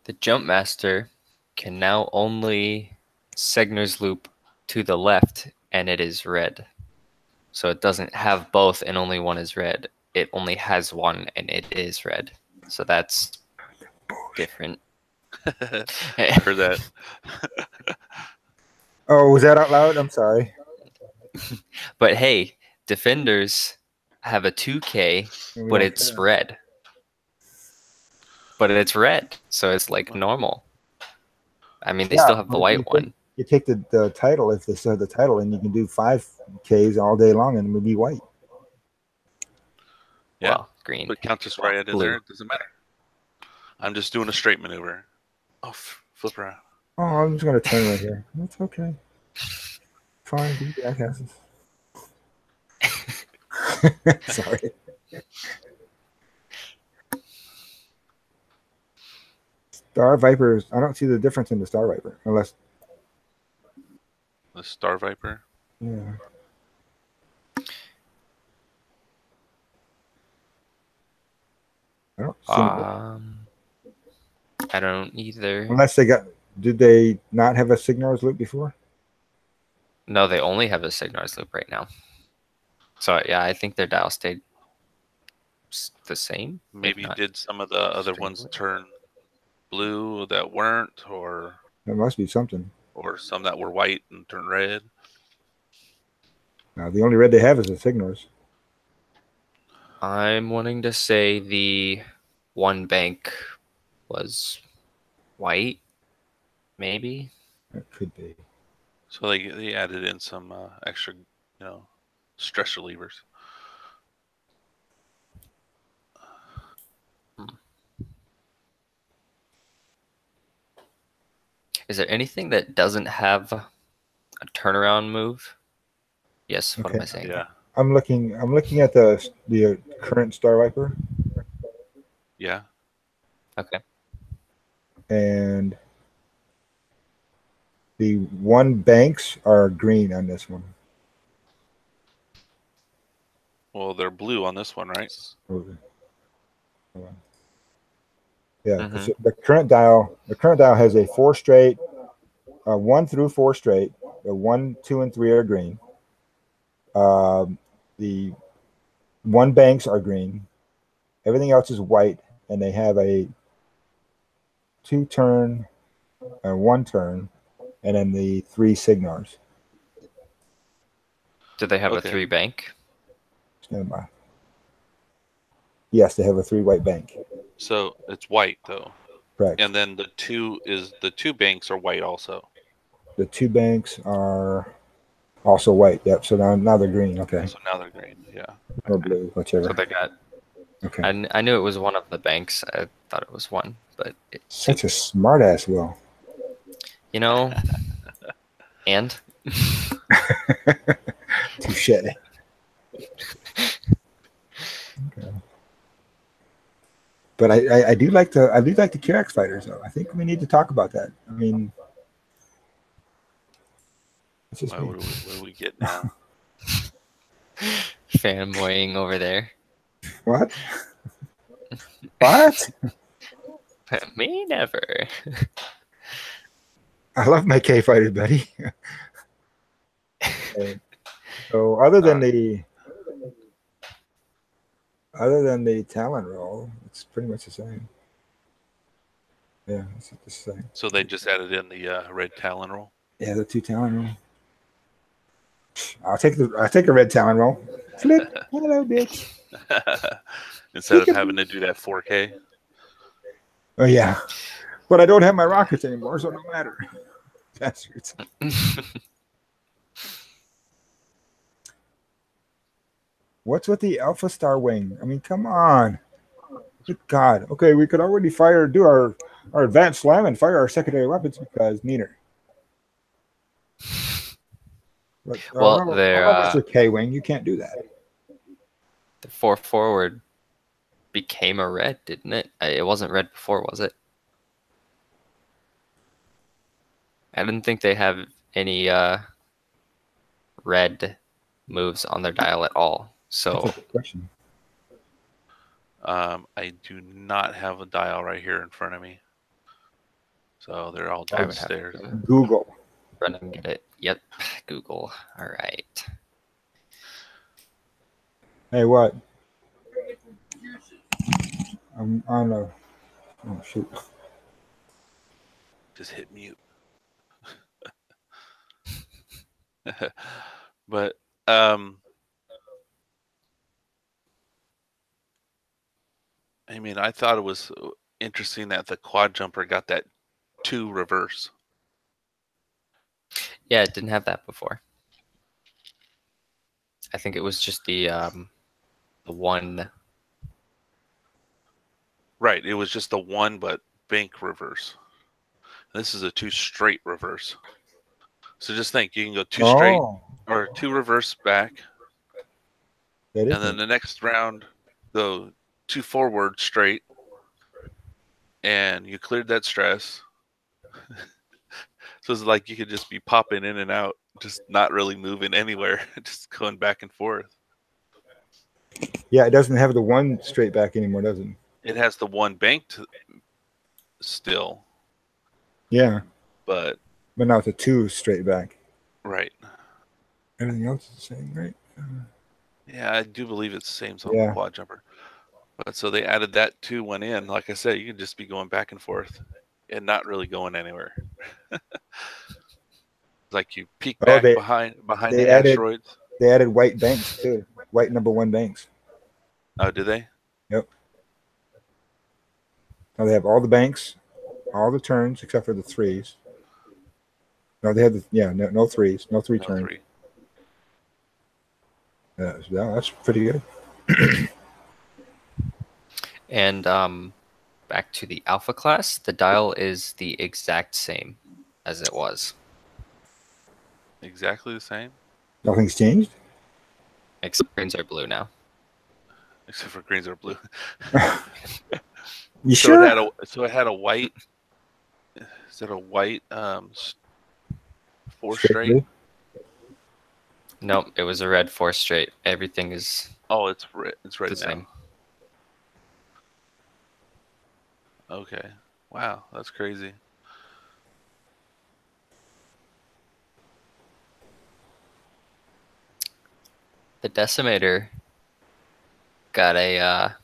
The Jumpmaster can now only Segner's Loop to the left, and it is red. So it doesn't have both, and only one is red. It only has one, and it is red. So that's different. For that. Oh, was that out loud? I'm sorry. But hey, Defenders have a 2K, but it's red. But it's red, so it's like normal. I mean, they still have the white one. You take the title, if they still have the title, and you can do 5Ks all day long, and it would be white. Yeah. Well, green. But count just right in blue. there. It doesn't matter. I'm just doing a straight maneuver. Oh, flip around. Oh, I'm just going to turn right here. That's okay. Fine, do jackasses. Sorry. Star Vipers, I don't see the difference in the Star Viper, unless, The Star Viper. yeah. I don't see I don't either. unless did they not have a Signars loop before? No, they only have a Signar's Loop right now. So yeah, I think their dial stayed the same. if Maybe not- did some of the other ones turn blue that weren't, or There must be something. some that were white and turned red. Now, the only red they have is the Signars. I'm wanting to say the one bank was white, maybe. That could be. So they added in some extra, stress relievers. Is there anything that doesn't have a turnaround move? Yes. What am I saying? Yeah. I'm looking at the current Star Viper, Yeah. Okay. and the one banks are green on this one. Well, they're blue on this one, right? Hold on. Yeah, Mhm. so the current dial has a 4 straight, 1 through 4 straight. The 1, 2, and 3 are green. The one banks are green. Everything else is white, and they have a 2 turn and 1 turn, and then the 3 Signars. Do they have Okay. a 3 bank? Stand by. Yes, they have a 3 white bank. So it's white though, Correct. and then the two banks are white also. The 2 banks are also white. Yep. So now they're green. Okay. So now they're green. Yeah. Or blue, whichever. So they got. Okay. I knew it was one of the banks. I thought it was one, but Such a smart ass, Will. you know, and Touche. But I do like the Kirax fighters though. I think we need to talk about that. I mean, it's just What do we get now? Fanboying over there. what? What? Me never. I love my K fighters, buddy. Okay. So other than the talent roll, it's pretty much the same. Yeah, it's the same. So they just added in the red talon roll. Yeah, the 2 talent roll. I'll take a red talent roll. Flip. Hello, bitch. Instead of having to do that 4K. Oh yeah, but I don't have my rockets anymore, so it don't matter. Bastards. What's with the Alpha Star wing? I mean, come on. Good God. Okay, we could already do our advanced slam and fire our secondary weapons because neater. But, Well, they're Mr. K wing, you can't do that. the 4 forward became a red, didn't it? It wasn't red before, was it? I didn't think they have any red moves on their dial at all. So That's a good question. I do not have a dial right here in front of me. So they're all I would have downstairs. to Google. run and get it. Yep, Google. All right. Hey, what? I'm on a. Oh shoot. Just hit mute. But I mean, I thought it was interesting that the quad jumper got that 2 reverse. Yeah, it didn't have that before. I think it was just the 1. Right, it was just the 1 but bank reverse. This is a 2 straight reverse. So just think, you can go 2 straight or 2 reverse back, That is and then the next round go 2 forward straight, and you cleared that stress. So it's like you could just be popping in and out, just not really moving anywhere, just going back and forth. Yeah, it doesn't have the 1 straight back anymore, does it? It has the 1 banked still, Yeah, but now it's a 2 straight back. right. Everything else is the same, right? Yeah, I do believe it's the same as on Yeah. the quad jumper. But so they added that 2 1 in. Like I said, you can just be going back and forth and not really going anywhere. Like you peek back behind they the added- asteroids. They added white banks too. White number 1 banks. Oh, did they? Yep. Now they have all the banks, all the turns except for the 3s. No, they have no 3s, no 3 No, turns. 3. Yeah, that's pretty good. And back to the Alpha class, the dial is the exact same as it was. Exactly the same, Nothing's changed. Except greens are blue now. except for greens are blue. You So sure? it had a white. Is it a white 4 Straight straight? blue? Nope, it was a red 4 straight. Everything is Oh, it's red. It's red the now. same. Okay. Wow, that's crazy. The Decimator got a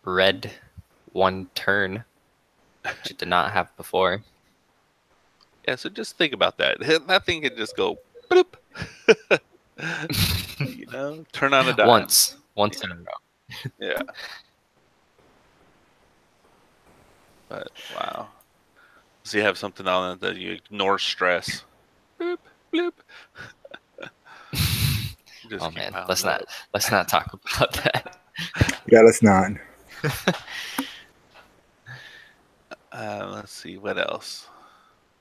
red 1 turn, which it did not have before. Yeah, so just think about that. That thing could just go bloop. You know, turn on a dime. Once in a row. Yeah. But wow. So you have something on it that you ignore stress. Bloop, bloop. Just Oh keep man, piling let's not talk about that. Yeah, let's not. Let's see what else.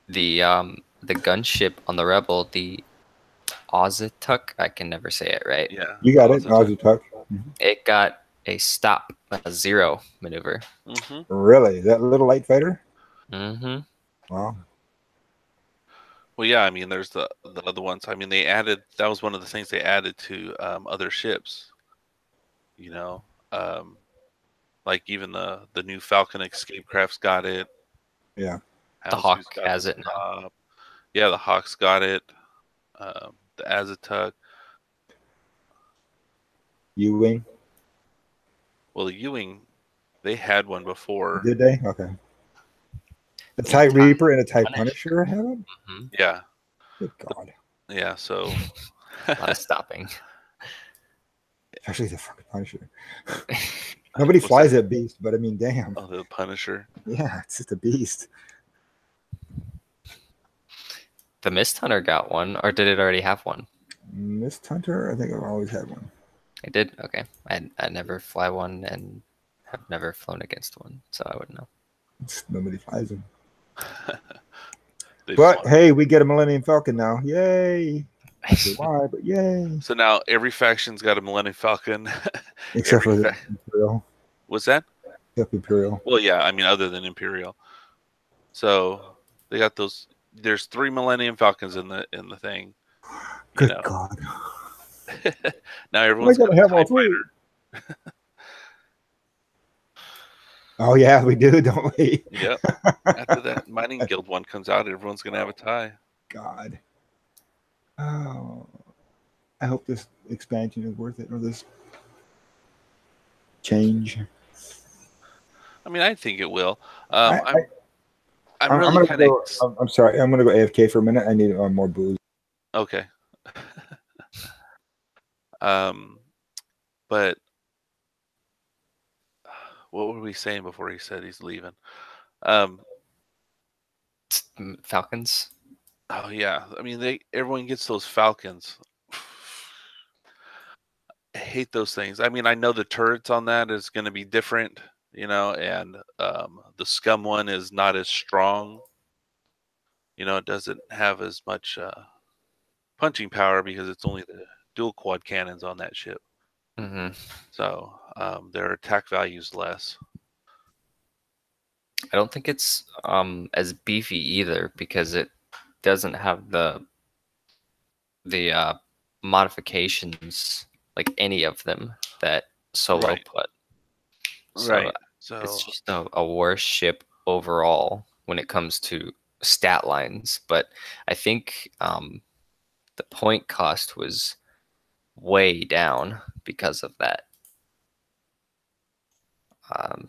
The gunship on the Rebel, the Ozatuk, I can never say it right. Yeah. You got it, Ozatuk. Ozatuk. It got a stop Zero maneuver. Mm-hmm. Really? That little light fighter? Mm-hmm. Wow. Well, yeah. I mean, there's the other ones. I mean, they added. That was one of the things they added to other ships. You know, like even the new Falcon escape crafts got it. Yeah. The Houndstooth's Hawk got has the it now. Saab. Yeah, the Hawks got it. The Azatug. U-wing. Well, the Ewing, they had one before. Did they? Okay. The The TIE TIE Reaper and a TIE Punisher. Punisher have them? Mm-hmm. Yeah, Good God. yeah. So A lot of stopping. Especially the fucking Punisher. Nobody What's flies that? that beast, but I mean, damn. Oh, the Punisher. Yeah, it's just a beast. The Mist Hunter got one, or did it already have one? Mist Hunter, I think I've always had one. It did? Okay. I never fly one and have never flown against one, so I wouldn't know. Nobody flies them. They But fly. hey, we get a Millennium Falcon now. Yay. Not sure why, but yay. So now every faction's got a Millennium Falcon. Except for Every the Imperial. What's that? Except Imperial. Well, yeah. I mean, other than Imperial. So they got those. There's 3 Millennium Falcons in the thing. You Good know. God. Now everyone's gotta got a have all TIE 3. fighter. Oh, yeah, we do, don't we? Yep. After that Mining Guild one comes out, everyone's gonna have a tie. God. Oh. I hope this expansion is worth it, or this change. I mean, I think it will. I'm I'm really gonna kind of go, I'm sorry. I'm going to go AFK for a minute. I need more booze. okay. But what were we saying before he said he's leaving? Falcons? Oh yeah. I mean, everyone gets those Falcons. I hate those things. I mean, I know the turrets on that is going to be different, you know, and the Scum one is not as strong. You know, it doesn't have as much punching power because it's only the dual quad cannons on that ship. Mm-hmm. So their attack value is less. I don't think it's as beefy either because it doesn't have the modifications, like any of them, that Solo Right. put. So Right. So it's just a worse ship overall when it comes to stat lines. But I think the point cost was way down because of that.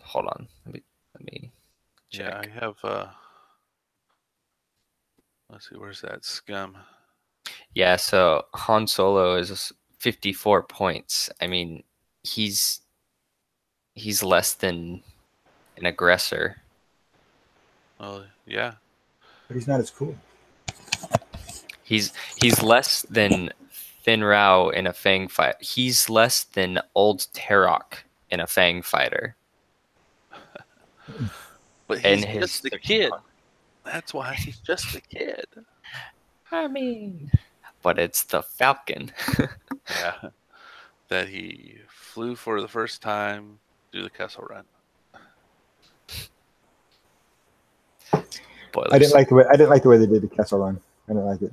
Hold on. Let me check. yeah, I have. Let's see, where's that Scum? Yeah, so Han Solo is 54 points. I mean, he's less than an aggressor. Oh yeah. But he's not as cool. He's less than Finn Rao in a Fang fight. He's less than Old Terok in a Fang fighter. But And he's his just a 13 kid. That's why he's just a kid. I mean, but it's the Falcon. Yeah. That he flew for the first time through the Kessel Run. Spoilers. I didn't like the way they did the Kessel Run. I didn't like it.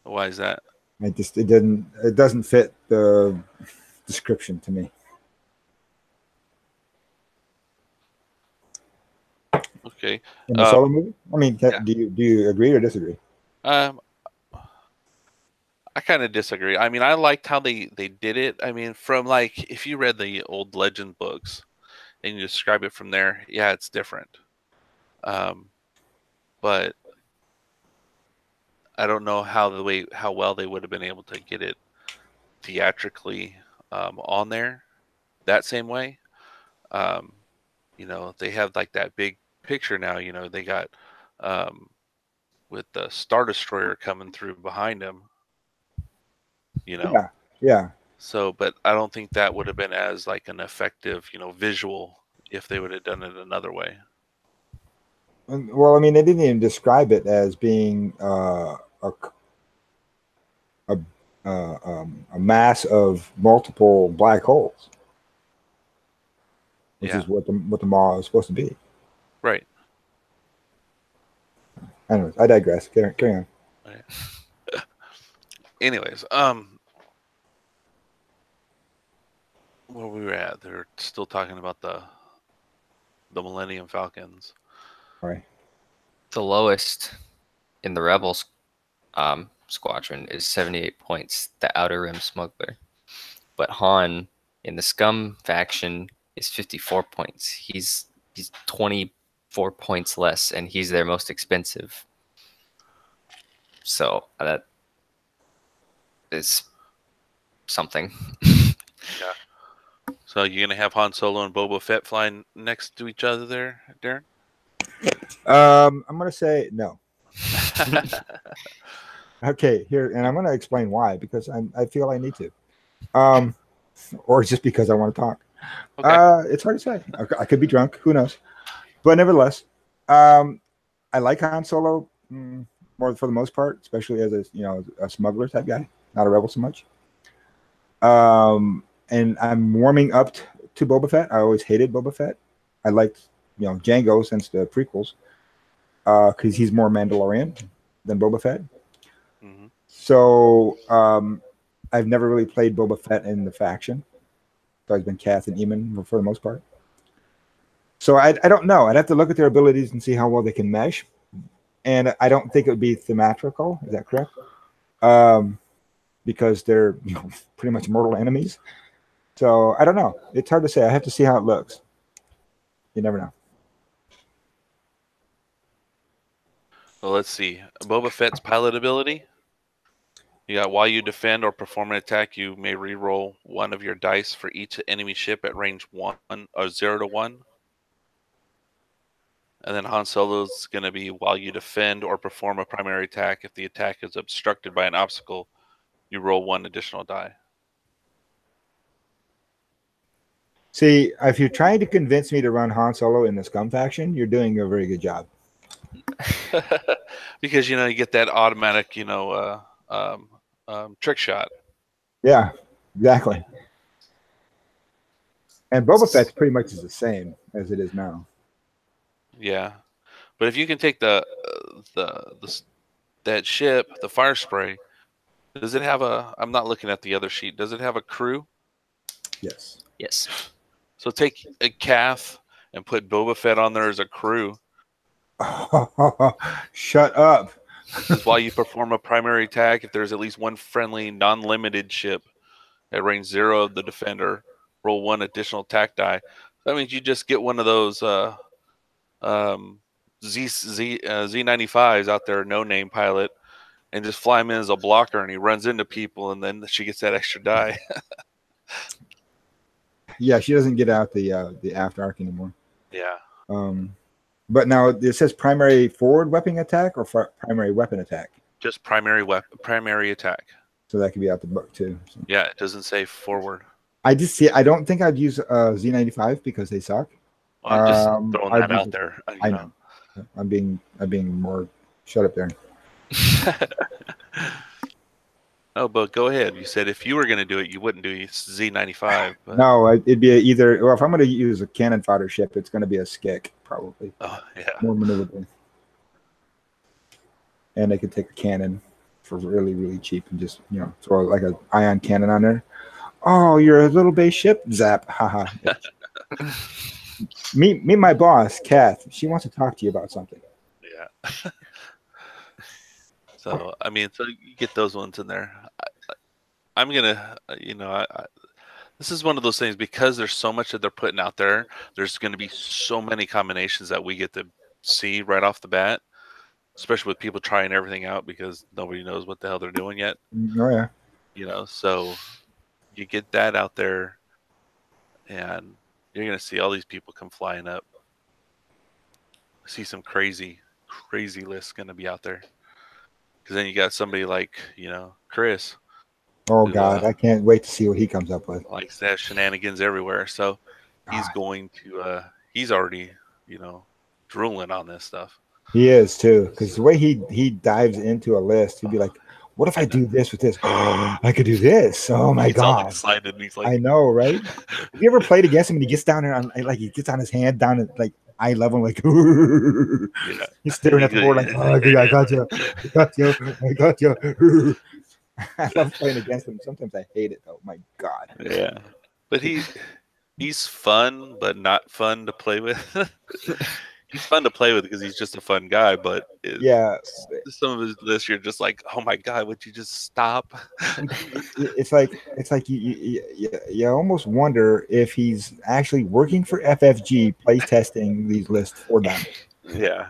Why is that? It doesn't fit the description to me. Okay. In the Solo movie? I mean, yeah. do you agree or disagree? I kind of disagree. I mean, I liked how they did it. I mean, from like if you read the old Legend books and you describe it from there, yeah, it's different. But I don't know how well they would have been able to get it theatrically on there that same way. You know, they have like that big picture now. You know, they got with the Star Destroyer coming through behind him. You know, yeah. So, but I don't think that would have been as like an effective, you know, visual if they would have done it another way. Well, I mean, they didn't even describe it as being a mass of multiple black holes. which Yeah. is what the Maw is supposed to be. Right. Anyways, I digress. Carry on. Anyways, where we were at, they're still talking about the Millennium Falcons. All right. The lowest in the Rebels squadron is 78 points, the Outer Rim Smuggler. But Han in the Scum faction is 54 points. He's 24 points less, and he's their most expensive. So that is something. Yeah. So you're gonna have Han Solo and Boba Fett flying next to each other there, Darren? I'm gonna say no. Okay, here, and I'm gonna explain why, because I feel I need to, or just because I want to talk. Okay. It's hard to say. I could be drunk. Who knows? But nevertheless, I like Han Solo more for the most part, especially as a smuggler type guy, not a rebel so much. And I'm warming up to Boba Fett. I always hated Boba Fett. I liked Jango since the prequels, because he's more Mandalorian than Boba Fett. Mm-hmm. So I've never really played Boba Fett in the faction. So I've been Kath and Eamon for the most part. So I don't know. I'd have to look at their abilities and see how well they can mesh. And I don't think it would be thematrical. Is that correct? Because they're pretty much mortal enemies. So I don't know. It's hard to say. I have to see how it looks. You never know. Well, let's see. Boba Fett's pilot ability. You got while you defend or perform an attack, you may re-roll one of your dice for each enemy ship at range 1 or 0 to 1. And then Han Solo's going to be while you defend or perform a primary attack. If the attack is obstructed by an obstacle, you roll 1 additional die. See, if you're trying to convince me to run Han Solo in the Scum faction, you're doing a very good job. Because you get that automatic trick shot. Yeah, exactly. And Boba Fett's pretty much the same as it is now. Yeah, but if you can take that ship, the fire spray, does it have a? I'm not looking at the other sheet. Does it have a crew? Yes. Yes. So take a Kath and put Boba Fett on there as a crew. Shut up. Because while you perform a primary attack, if there's at least one friendly, non-limited ship at range 0 of the defender, roll 1 additional attack die. That means you just get one of those Z95s out there, no name pilot, and just fly him in as a blocker, and he runs into people, and then she gets that extra die. Yeah, she doesn't get out the after arc anymore. Yeah. But now it says primary forward weapon attack or primary weapon attack. Just primary attack. So that could be out the book too. So. Yeah, it doesn't say forward. I don't think I'd use Z95 because they suck. I'm just throwing that out there. I know. I'm being more shut up there. Oh, but go ahead. You said if you were going to do it, you wouldn't do Z95. But... No, it'd be either. Well, if I'm going to use a cannon fodder ship, it's going to be a Skik probably. Oh yeah. More maneuverable. And they could take a cannon for really, really cheap and just throw like an ion cannon on there. Oh, you're a little base ship? Zap. Haha. meet my boss, Kath. She wants to talk to you about something. Yeah. So so you get those ones in there. I'm gonna, this is one of those things because there's so much that they're putting out there. There's going to be so many combinations that we get to see right off the bat, especially with people trying everything out because nobody knows what the hell they're doing yet. Oh yeah. So you get that out there, and you're going to see all these people come flying up. See some crazy lists going to be out there. Because then you got somebody like, Chris. Oh, God. I can't wait to see what he comes up with. Likes to have shenanigans everywhere. So he's going to, he's already, drooling on this stuff. He is, too. Because the way he dives into a list, he'd be like, What if I do this with this? Oh, I could do this. Oh my He's all god! excited. And he's like, I know, right? Have you ever played against him and he gets down there on like he gets on his hand down at like eye level, like yeah. he's staring at the board like, oh, I got you, I got you, I got you. I love playing against him. Sometimes I hate it though. My God. Yeah, but he's fun, but not fun to play with. He's fun to play with because he's just a fun guy. But Yeah, some of his lists, you're just like, oh my god, would you just stop? it's like you almost wonder if he's actually working for FFG, play testing these lists for them. Yeah,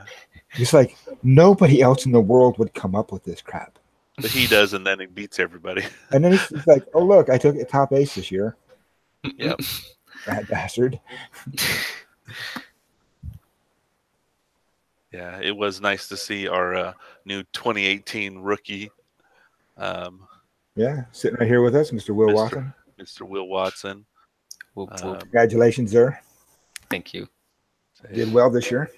It's like nobody else in the world would come up with this crap. but he does, and then he beats everybody. And then he's like, "Oh look, I took a top ace this year." Yep. Rat bastard. Yeah, it was nice to see our new 2018 rookie, Yeah, sitting right here with us, Mr. Will Watson. Mr. Will Watson. Whoop, whoop. Congratulations, sir. Thank you. Did well this year.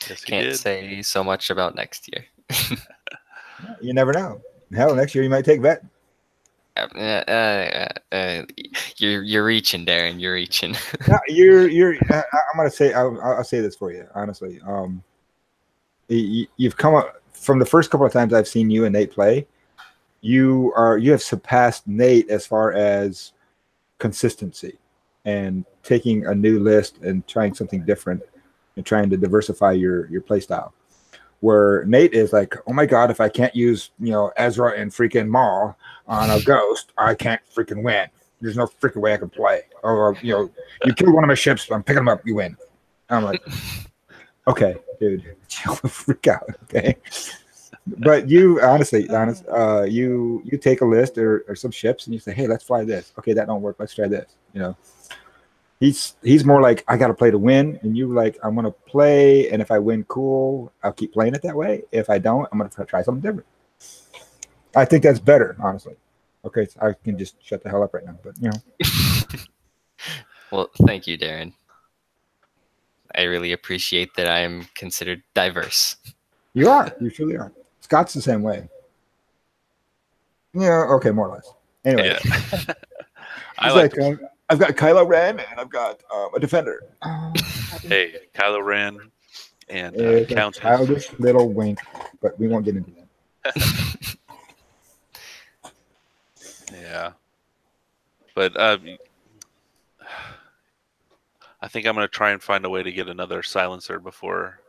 Yes, he Can't did. say so much about next year. You never know. Hell, next year you might take vet. You're reaching, Darren. You're reaching. No, you're. I'm gonna say. I'll say this for you, honestly. You've come up from the first couple of times I've seen you and Nate play. You have surpassed Nate as far as consistency and taking a new list and trying something different and trying to diversify your play style. Where Nate is like, oh my god, if I can't use Ezra and freaking Maul on a ghost, I can't freaking win. There's no freaking way I can play. Or you killed one of my ships, I'm picking them up, you win. I'm like, okay, dude, chill the freak out, okay. But you you take a list or some ships and you say, hey, let's fly this. Okay, that don't work. Let's try this. He's more like, I got to play to win, and you like, I'm gonna play, and if I win, cool, I'll keep playing it that way. If I don't, I'm gonna try something different. I think that's better, honestly. Okay, so I can just shut the hell up right now, but Well, thank you, Darren. I really appreciate that I am considered diverse. You are. You truly are. Scott's the same way. Yeah. Okay, more or less. Anyway, Yeah. I like. I've got Kylo Ren and I've got a defender. Hey, Kylo Ren and It's a Countess. childish little wink, but we won't get into that. Yeah, but I think I'm gonna try and find a way to get another silencer before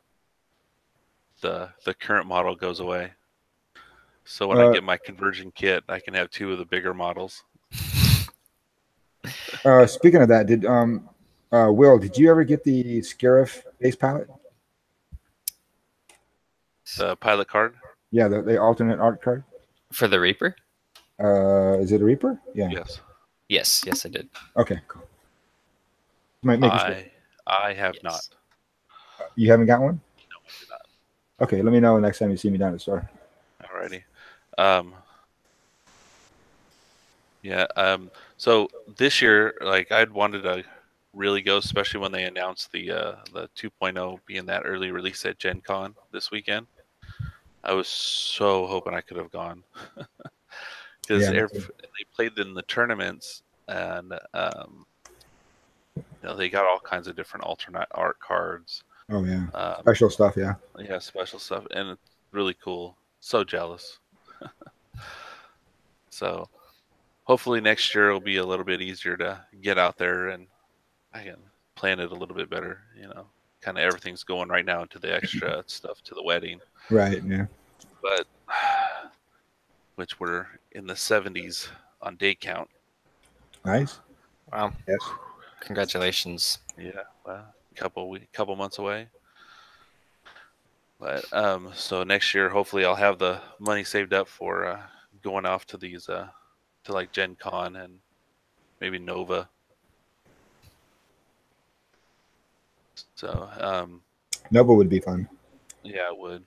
the current model goes away. So when I get my conversion kit, I can have 2 of the bigger models. Speaking of that, did Will, did you ever get the Scarif base palette? The pilot card. Yeah, the alternate art card. For the Reaper? Is it a Reaper? Yeah. Yes, Yes, I did. Okay, cool. Might make sure. I have Yes. not. You haven't got one? No, I did not. Okay, let me know next time you see me down at the store. Alrighty. Yeah. So this year, like, I'd wanted to really go, especially when they announced the 2.0 being that early release at Gen Con this weekend. I was so hoping I could have gone because Yeah, they played in the tournaments, and they got all kinds of different alternate art cards. Oh yeah, special stuff. Yeah. Yeah, special stuff, and it's really cool. So jealous. So hopefully next year it'll be a little bit easier to get out there and I can plan it a little bit better. Kind of everything's going right now into the extra stuff to the wedding. Right. Yeah. But which we're in the 70s on day count. Nice. Wow. Yes. Congratulations. Yeah, well, couple months away. But so next year, hopefully, I'll have the money saved up for going off to these to like Gen Con and maybe Nova. So Nova would be fun. yeah, it would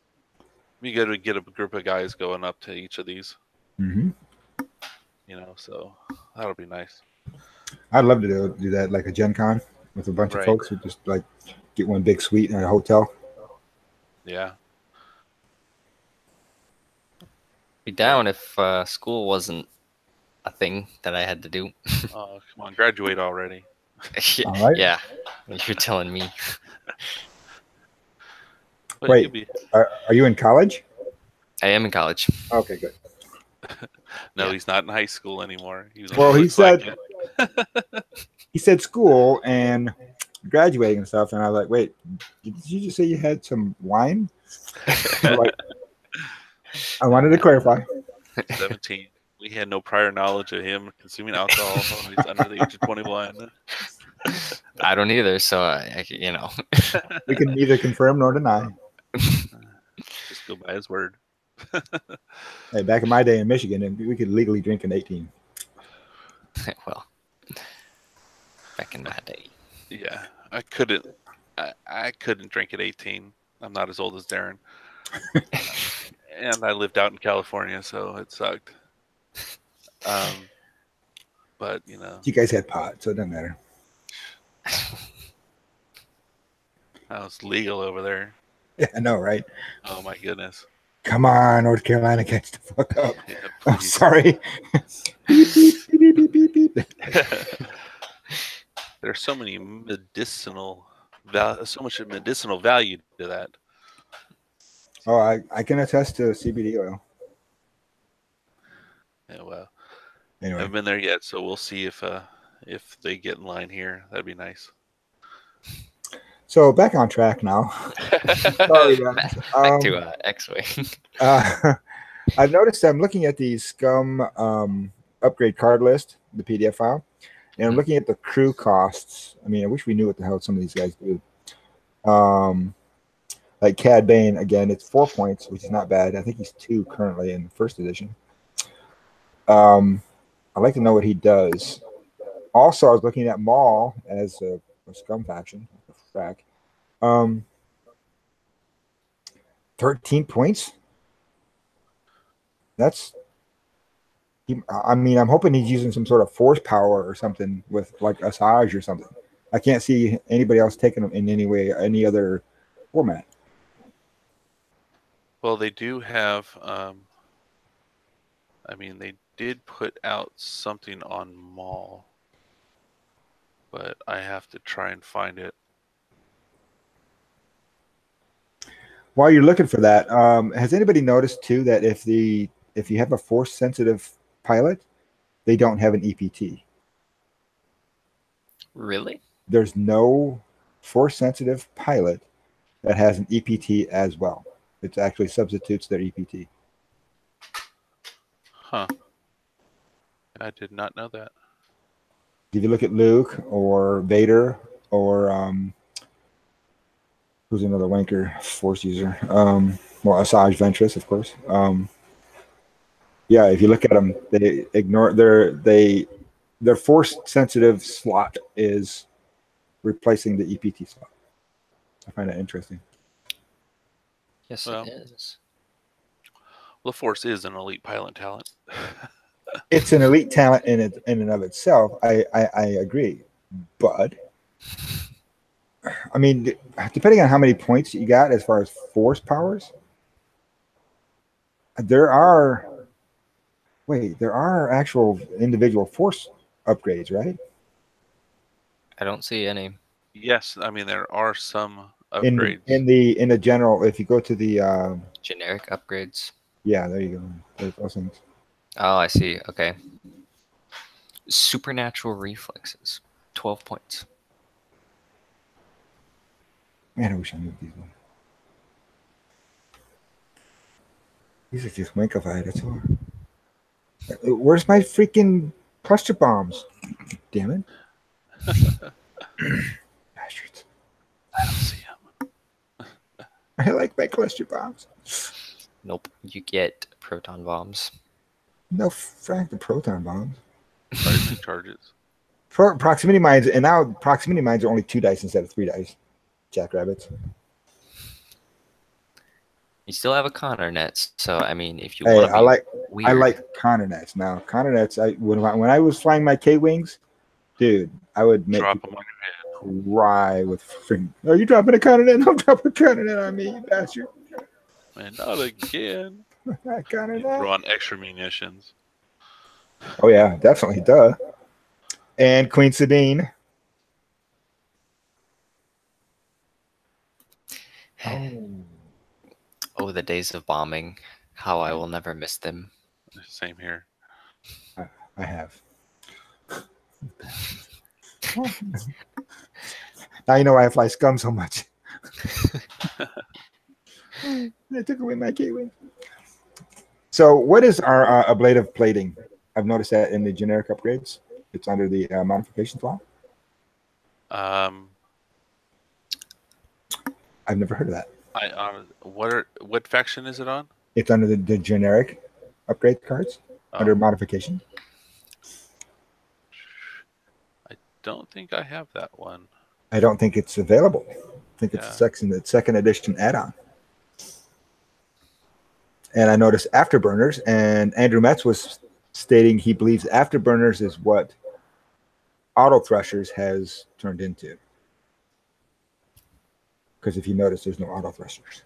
be good to get a group of guys going up to each of these. Mm-hmm. So that'll be nice. I'd love to do that, like a Gen Con with a bunch of Right. folks who just like get one big suite in a hotel. Yeah. Be down if school wasn't a thing that I had to do. Oh, come on, graduate already. All right. Yeah, you're telling me. But Wait. you'll be Are you in college? I am in college. Okay, good. no, Yeah. he's not in high school anymore. Well, he looks like said it. he said school and graduating and stuff, and I was like, wait, did you just say you had some wine? I'm like, I wanted to clarify. 17. We had no prior knowledge of him consuming alcohol when he's under the age of 21. I don't either, so We can neither confirm nor deny. Just go by his word. Hey, back in my day in Michigan, we could legally drink at 18. Well, back in my day. Yeah, I couldn't. I couldn't drink at 18. I'm not as old as Darren, and I lived out in California, so it sucked. But You guys had pot, so it doesn't matter. I was legal over there. Yeah, I know, right? Oh my goodness. Come on, North Carolina, catch the fuck up. Yeah, I'm please. sorry. Beep, beep, beep, beep, beep, beep. There's so many so much medicinal value to that. Oh, I can attest to CBD oil. Yeah, well, I Anyway, haven't been there yet, so we'll see if they get in line here. That'd be nice. so back on track now. Sorry, guys. Back to X-Wing. I've noticed I'm looking at the Scum upgrade card list, the PDF file, and I'm looking at the crew costs. I mean, I wish we knew what the hell some of these guys do. Like Cad Bane, again, it's 4 points, which is not bad. I think he's 2 currently in the first edition. I'd like to know what he does. Also, I was looking at Maul as a Scum faction. 13 points? I mean, I'm hoping he's using some sort of force power or something with like Asajj or something. I can't see anybody else taking him in any other format. Well, they do have. I mean, they did put out something on Maul, but I have to try and find it. While you're looking for that, has anybody noticed too that if you have a force sensitive pilot, they don't have an EPT? Really? There's no force sensitive pilot that has an EPT as well. It actually substitutes their EPT. Huh. I did not know that. If you look at Luke or Vader or who's another wanker force user? Well, Asajj Ventress, of course. Yeah, if you look at them, they ignore their force sensitive slot is replacing the EPT slot. I find that interesting. Yes, Well, it is. Well, the Force is an elite pilot talent. It's an elite talent in and of itself. I agree, but I mean, depending on how many points you got as far as force powers, there are actual individual force upgrades, right? I don't see any. Yes, I mean there are some upgrades. In the general, if you go to the Generic upgrades. yeah, there you go. There's those things. Oh, I see. Okay. Supernatural reflexes. 12 points. Man, I wish I knew these ones. These are just winkified, that's all. Where's my freaking cluster bombs? Damn it. Bastards. I don't see him. I like my cluster bombs. Nope. You get proton bombs. No, frack the proton bombs. Charges. Proximity mines, and now proximity mines are only 2 dice instead of 3 dice. Jackrabbits. You still have a Connor net, so I mean, if you Hey, want to be weird, I like Connor nets. Now, Connor nets, when I was flying my K-Wings, dude, I would make Drop people them on your head. cry with freaking, are you dropping a Connor net? I'm dropping a Connor net on me, you bastard. Man, not again. I kind of Throw know. on extra munitions. Oh yeah, definitely. Duh. And Queen Sabine. Oh, Oh, the days of bombing. How I will never miss them. Same here. I have. Now you know why I fly scum so much. They took away my gateway. So, what is our ablative plating? I've noticed that in the generic upgrades, it's under the modifications law. Um, I've never heard of that. what faction is it on? It's under the generic upgrade cards under Oh, modification. I don't think I have that one. I don't think it's available. I think it's Yeah. the second edition add-on. And I noticed afterburners, and Andrew Metz was stating he believes afterburners is what auto thrusters has turned into. Because if you notice, there's no auto thrusters.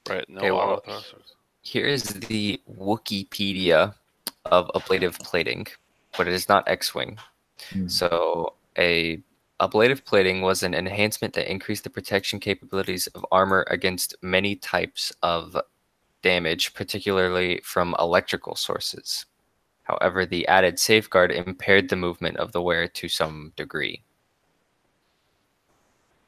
Right, no Okay, well, auto thrusters. Here is the Wikipedia of ablative plating, but it is not X-Wing. So a ablative plating was an enhancement that increased the protection capabilities of armor against many types of damage, particularly from electrical sources. However, the added safeguard impaired the movement of the wearer to some degree.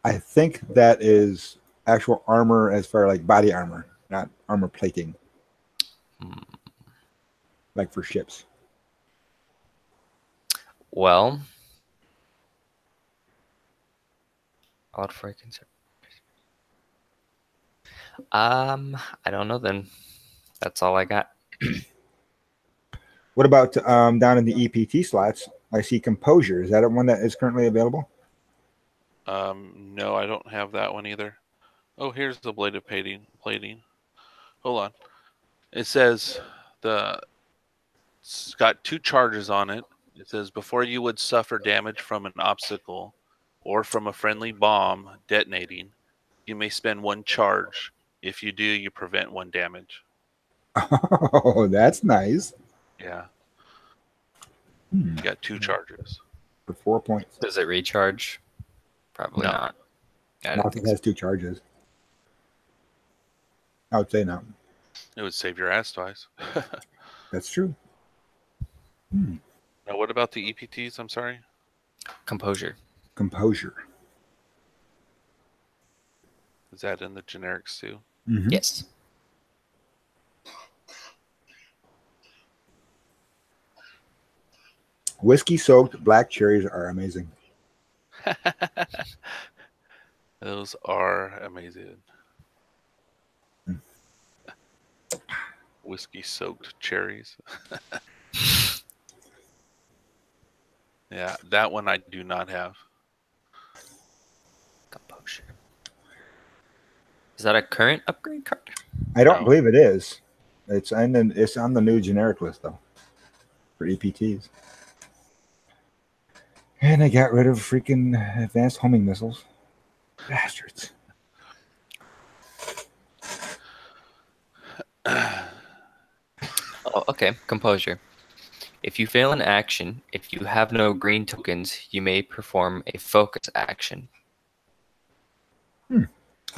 I think that is actual armor as far like body armor, not armor plating, like for ships. Well, odd for a concern. I don't know then. That's all I got. What about down in the EPT slots? I see composure. Is that one that is currently available? No, I don't have that one either. Oh, here's the ablative plating. Hold on. It says it's got 2 charges on it. It says before you would suffer damage from an obstacle or from a friendly bomb detonating, you may spend 1 charge. If you do, you prevent 1 damage. Oh, that's nice. Yeah, Hmm. you got 2 charges. For 4 points. Does it recharge? Probably No. not. I Not don't if think it has 2 charges. I would say no. It would save your ass twice. That's true. Hmm. Now, what about the EPTs? I'm sorry. Composure. Composure. Is that in the generics too? Mhm. Yes. Whiskey soaked black cherries are amazing. Those are amazing. Mm. Whiskey soaked cherries. Yeah, that one I do not have. Composure. Is that a current upgrade card? I don't No. believe it is. It's on the new generic list though for EPTs. And I got rid of freaking advanced homing missiles. Bastards. Oh, okay. Composure. If you fail an action, if you have no green tokens, you may perform a focus action.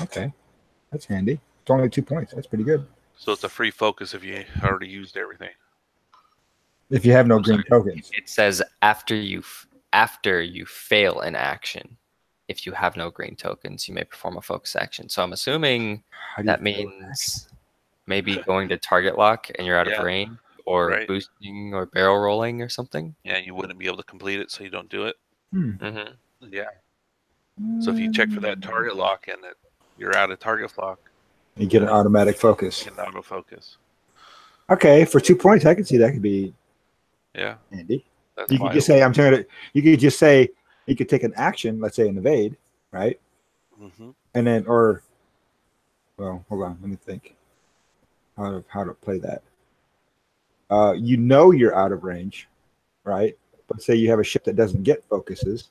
Okay. That's handy. It's only 2 points. That's pretty good. So it's a free focus if you already used everything. If you have no green tokens. It says after you fail an action, if you have no green tokens, you may perform a focus action. So I'm assuming How do you that means maybe going to target lock and you're out Yeah, of range, or right. boosting or barrel rolling or something. Yeah, you wouldn't be able to complete it, so you don't do it. Mm-hmm. Yeah. So if you check for that target lock and that you're out of target lock, You get an automatic focus. you can autofocus. Okay, for 2 points, I could see that could be Yeah, handy. that's You could just say, you could just say, you could take an action, let's say an evade, right? Mm-hmm. And then, well, hold on, let me think how to play that. You know you're out of range, right? But say you have a ship that doesn't get focuses,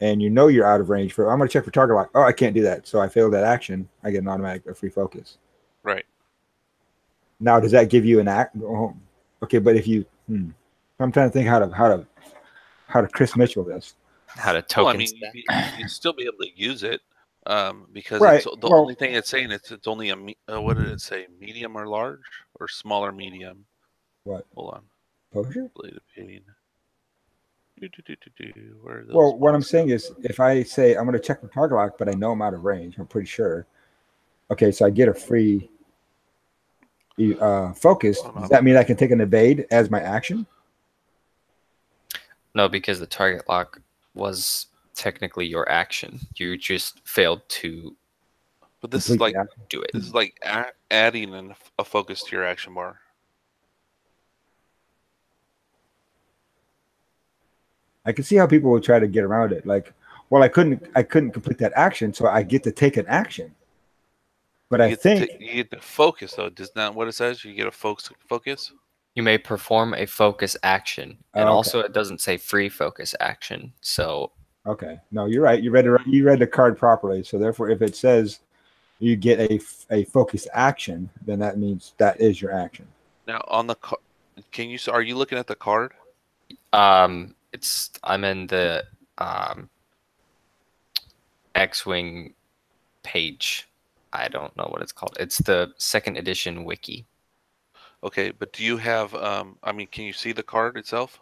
and you know you're out of range I'm going to check for target lock. Oh, I can't do that. So I failed that action. I get an automatic free focus. Right. Now, does that give you an act? Oh, okay, but if you, I'm trying to think how to Chris Mitchell this. How to Well, I token mean, stack. you'd still be able to use it because Right. it's the Well, only thing it's saying. It's only what did it say? Medium or large or smaller medium? what? Hold on. Posure? Blade of Pain. Where are those Well, what I'm ones? saying is, if I say I'm going to check the target lock, but I know I'm out of range, I'm pretty sure. Okay, so I get a free focus. Hold Does on. that mean I can take an evade as my action? No, because the target lock was technically your action. You just failed to But this is Complete like the action. do it. this is like adding a focus to your action bar. I can see how people would try to get around it. Like, well, I couldn't complete that action, so I get to take an action. But I think You get to focus though. Does not what it says? You get a focus. You may perform a focus action, and Okay. also it doesn't say free focus action. So okay, no, you're right. You read the card properly. So therefore, if it says you get a focus action, then that means that is your action. Now on the can you? Are you looking at the card? I'm in the X-Wing page. I don't know what it's called. It's the second edition wiki. Okay, but do you have? I mean, can you see the card itself?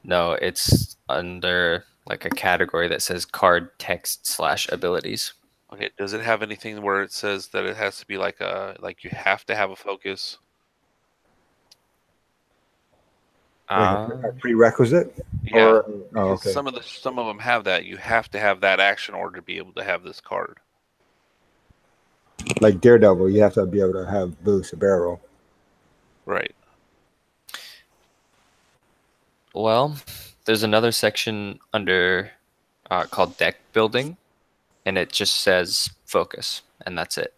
No, it's under like a category that says card text / abilities. Okay, does it have anything where it says that it has to be like you have to have a focus? Like a prerequisite. Yeah, Or, because okay. some of them have that. You have to have that action order to be able to have this card. Like Daredevil, you have to be able to have boost a barrel. Right. Well, there's another section under called deck building, and it just says focus, and that's it.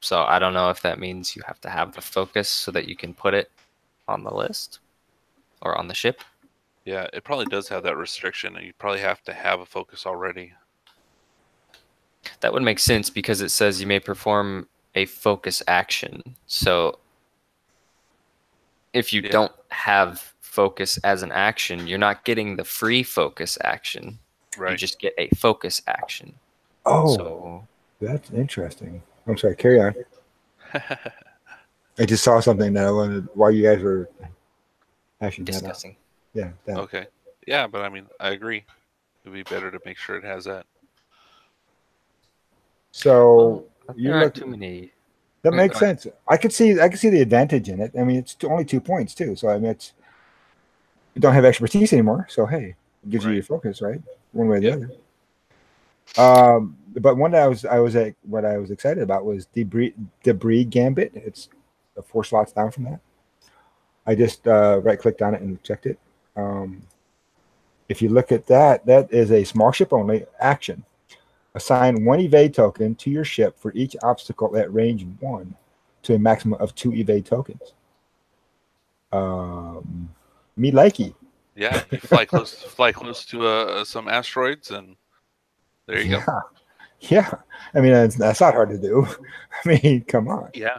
So I don't know if that means you have to have the focus so that you can put it on the list or on the ship. Yeah, it probably does have that restriction. You probably have to have a focus already. That would make sense because it says you may perform a focus action. So if you don't have focus as an action, you're not getting the free focus action. Right. You just get a focus action. Oh, So that's interesting. I'm sorry, carry on. I just saw something that I wanted while you guys were hashing that out. discussing. Yeah. That. Okay. Yeah, but I mean, I agree. It'd be better to make sure it has that. So There aren't too many. that makes sense. I could see the advantage in it. I mean, it's only 2 points too. So I mean, you don't have expertise anymore. So hey, it gives you your focus, right? One way or the other. But one that what I was excited about was debris gambit. It's 4 slots down from that. I just right clicked on it and checked it. If you look at that, that is a small ship only action. Assign 1 evade token to your ship for each obstacle at range 1 to a maximum of 2 evade tokens. Me likey. Yeah, you fly close to some asteroids, and there you go. Yeah. I mean, that's not hard to do. I mean, come on. Yeah.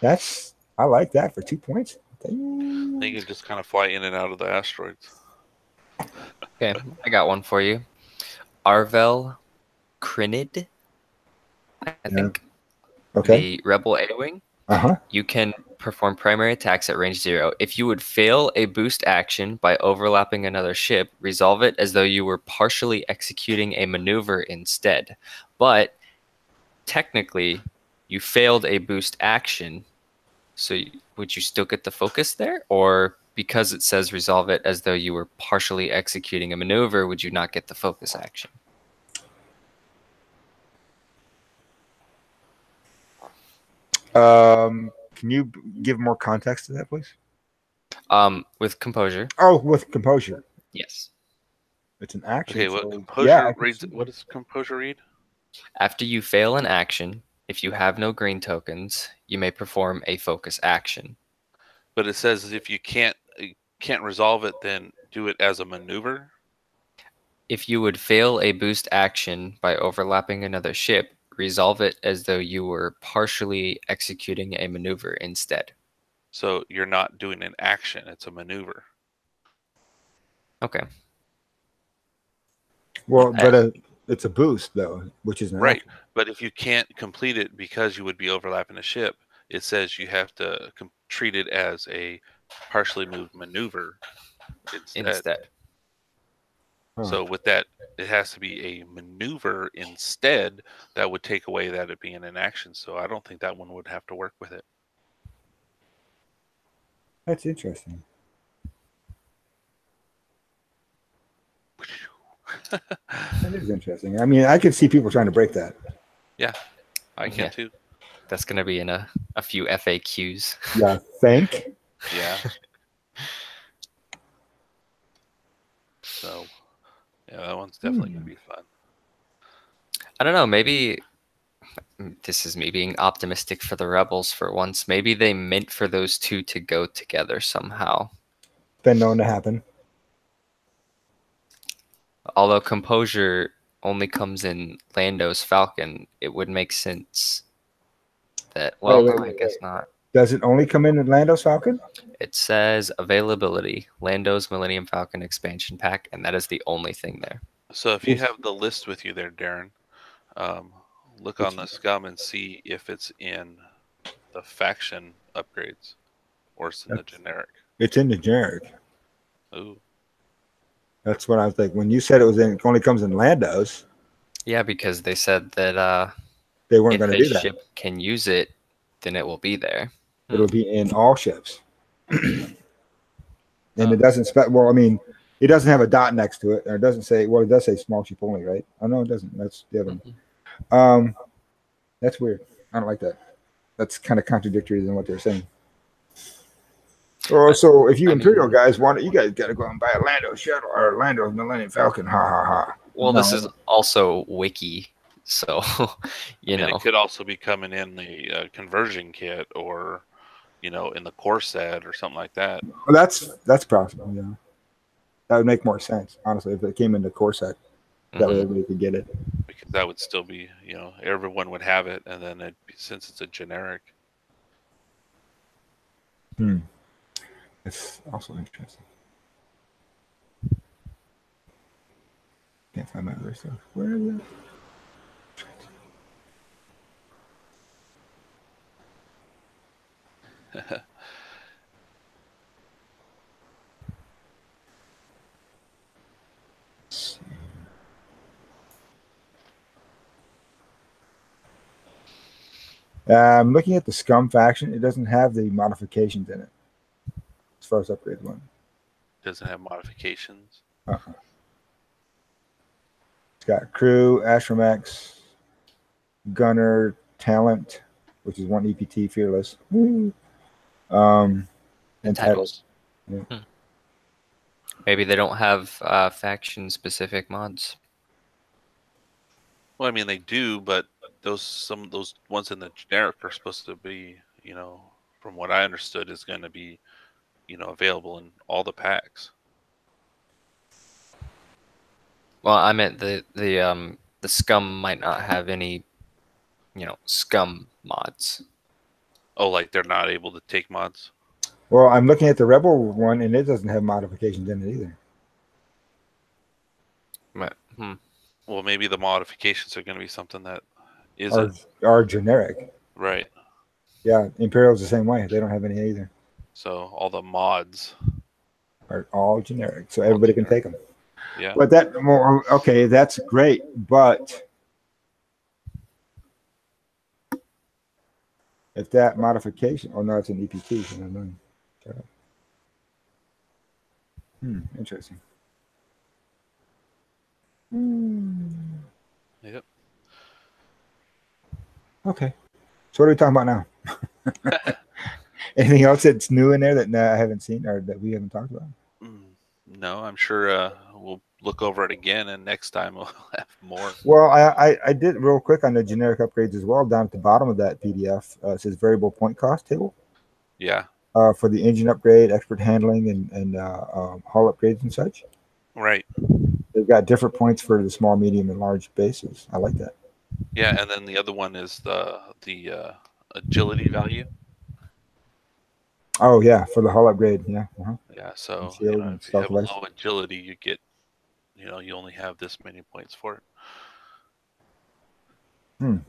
I like that for 2 points. Then you can just kind of fly in and out of the asteroids. Okay, I got one for you. Arvel Crinid, I think. Okay. The Rebel A-Wing. Uh-huh. You can perform primary attacks at range 0. If you would fail a boost action by overlapping another ship, resolve it as though you were partially executing a maneuver instead. But technically, you failed a boost action, so would you still get the focus there? Or because it says resolve it as though you were partially executing a maneuver, would you not get the focus action? Can you give more context to that, please? With composure. Oh, with composure. Yes. It's an action. Okay, so, what composure yeah, reads? What does composure read? After you fail an action, if you have no green tokens, you may perform a focus action. But it says if you can't resolve it, then do it as a maneuver. If you would fail a boost action by overlapping another ship, resolve it as though you were partially executing a maneuver instead. So you're not doing an action; it's a maneuver. Okay. Well, but it's a boost though, which is an Right. action. But if you can't complete it because you would be overlapping a ship, it says you have to treat it as a partially moved maneuver instead. Huh. So with that, it has to be a maneuver instead. That would take away that it being an action. So I don't think that one would have to work with it. That's interesting. That is interesting. I mean, I could see people trying to break that. Yeah, I can too. That's going to be in a few FAQs. Yeah, think. Yeah. So, yeah, that one's definitely going to be fun. I don't know. Maybe this is me being optimistic for the Rebels for once. Maybe they meant for those two to go together somehow. Been known to happen. Although composure only comes in Lando's Falcon, it would make sense that, well, Wait, no, I guess not. Does it only come in Lando's Falcon? It says availability, Lando's Millennium Falcon expansion pack, and that is the only thing there. So if you have the list with you there, Darren, look on the Scum and see if it's in the faction upgrades or it's in the generic. It's in the generic. Ooh. That's what I was thinking. When you said it only comes in Lando's. Yeah, because they said that they weren't if going to a do that. ship can use it, then it will be there. It'll be in all ships. And it doesn't well, I mean, it doesn't have a dot next to it, or it doesn't say, well, it does say small ship only, right? Oh no, it doesn't. That's the other one. That's weird. I don't like that. That's kind of contradictory than what they're saying. Or so if you Imperial guys want it, you guys gotta go and buy a Lando shuttle or Lando Millennium Falcon. Ha ha ha. Well, this is also wiki, so you know. It could also be coming in the conversion kit, or in the core set or something like that. Well, that's possible. Yeah, that would make more sense, honestly, if it came in the core set. That way everybody could get it. Because that would still be, everyone would have it, and then since it's a generic. It's also interesting. Can't find my other stuff. Where is it? I'm looking at the Scum faction. It doesn't have the modifications in it. As far as upgrade one. Doesn't have modifications. It's got crew, Astromech, gunner, talent, which is one EPT, fearless. And titles. Yeah. Maybe they don't have faction specific mods. Well, I mean they do, but some of those ones in the generic are supposed to be, from what I understood, is going to be, available in all the packs. Well, I meant the Scum might not have any, Scum mods. Oh, like they're not able to take mods? Well, I'm looking at the Rebel one, and it doesn't have modifications in it either. Well, maybe the modifications are going to be something that isn't are generic. Right. Yeah, Imperial's the same way. They don't have any either. So all the mods are all generic, so everybody can take them. Yeah. But okay, that's great, but if that modification, no, it's an EPT. So interesting. Yep. Okay. So what are we talking about now? Anything else that's new in there that I haven't seen or that we haven't talked about? No, I'm sure we'll look over it again, and next time we'll have more. Well, I did real quick on the generic upgrades as well. Down at the bottom of that PDF, it says variable point cost table. Yeah. For the engine upgrade, expert handling, and hull upgrades and such. Right. They've got different points for the small, medium, and large bases. I like that. Yeah, and then the other one is the agility value. Oh yeah, for the hull upgrade. Yeah. Yeah, so Shield and if you have stealth device. low agility, you get, you only have this many points for it.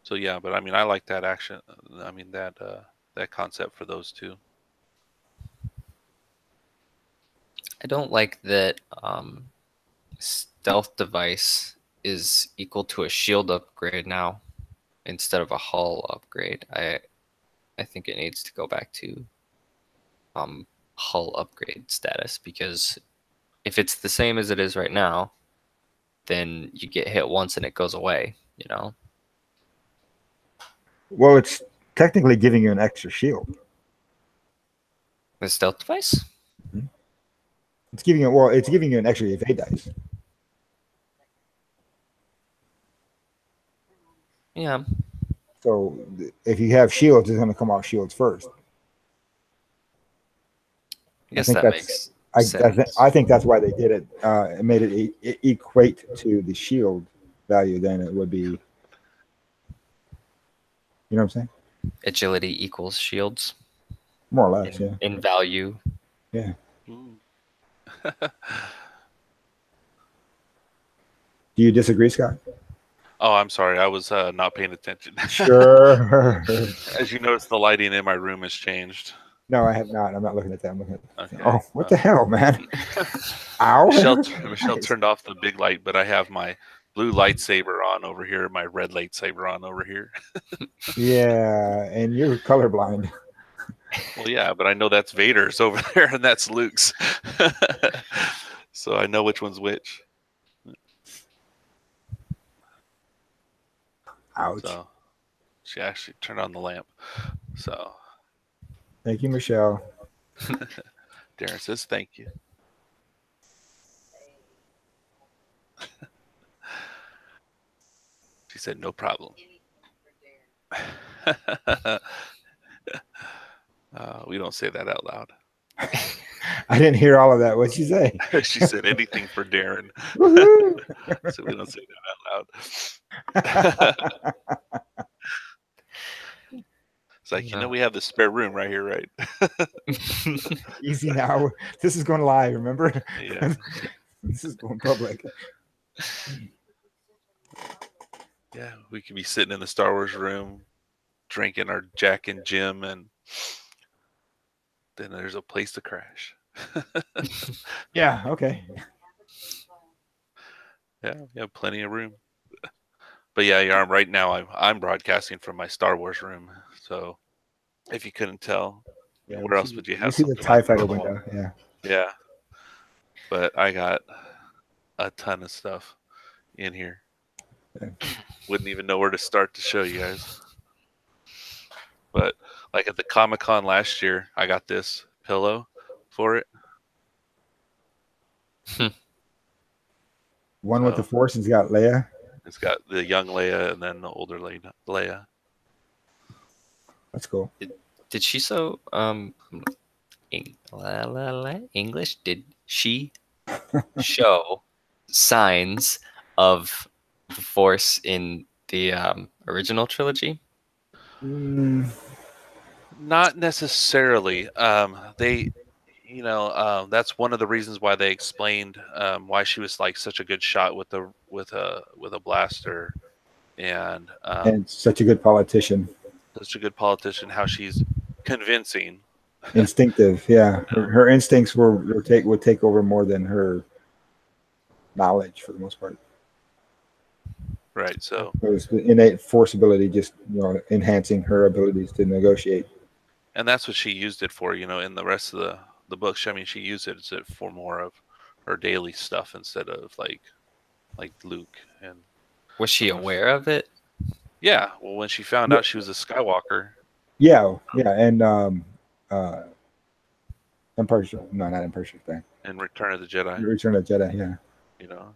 So yeah, but I mean, I like that action. I mean that concept for those two. I don't like that stealth device is equal to a shield upgrade now instead of a hull upgrade. I think it needs to go back to hull upgrade status, because if it's the same as it is right now, then you get hit once and it goes away, you know? Well, it's technically giving you an extra shield. The stealth device? It's giving you an extra evade dice. Yeah. So if you have shields, it's going to come out shields first. I guess think that that's- makes sense. I think that's why they did it. It made it equate to the shield value than it would be. You know what I'm saying? Agility equals shields More or less, yeah. in value. Yeah. Ooh. Do you disagree, Scott? Oh, I'm sorry. I was not paying attention. Sure. As you notice, the lighting in my room has changed. No, I have not. I'm not looking at that. I'm looking at. Okay. Oh, what the hell, man? Ow! Michelle turned off the big light, but I have my blue lightsaber on over here, my red lightsaber on over here. Yeah, and you're colorblind. Well, yeah, but I know that's Vader's over there and that's Luke's. So I know which one's which. Ouch. So she actually turned on the lamp. So Thank you, Michelle. Darren says thank you. She said no problem. We don't say that out loud. I didn't hear all of that. What'd you say? She said anything for Darren. Woohoo! So we don't say that out loud. It's like, we have the spare room right here, right? Easy now. This is going live, remember? Yeah. This is going public. Yeah, we could be sitting in the Star Wars room, drinking our Jack and Jim, and then there's a place to crash. Yeah, okay. Yeah, we have plenty of room. But yeah, right now I'm broadcasting from my Star Wars room. So if you couldn't tell, Yeah, where else would you have see the something TIE like fighter that? window? Yeah. Yeah. But I got a ton of stuff in here. Yeah. Wouldn't even know where to start to show you guys. But like at the Comic-Con last year, I got this pillow for it. One with the Force has got Leia. It's got the young Leia and then the older Leia. That's cool. Did she sew English? Did she show signs of the Force in the original trilogy? Not necessarily. They, that's one of the reasons why they explained why she was like such a good shot with a blaster, and such a good politician. Such a good politician. How she's convincing. Instinctive, yeah. Her instincts would take over more than her knowledge for the most part. Right. So it was the innate force ability, just enhancing her abilities to negotiate. And that's what she used it for. In the rest of the books, I mean, she used it for more of her daily stuff instead of like Luke. And was she aware of it? Yeah. Well, when she found out she was a Skywalker. Yeah, and Empire Strikes Back. And Return of the Jedi. Return of the Jedi, yeah.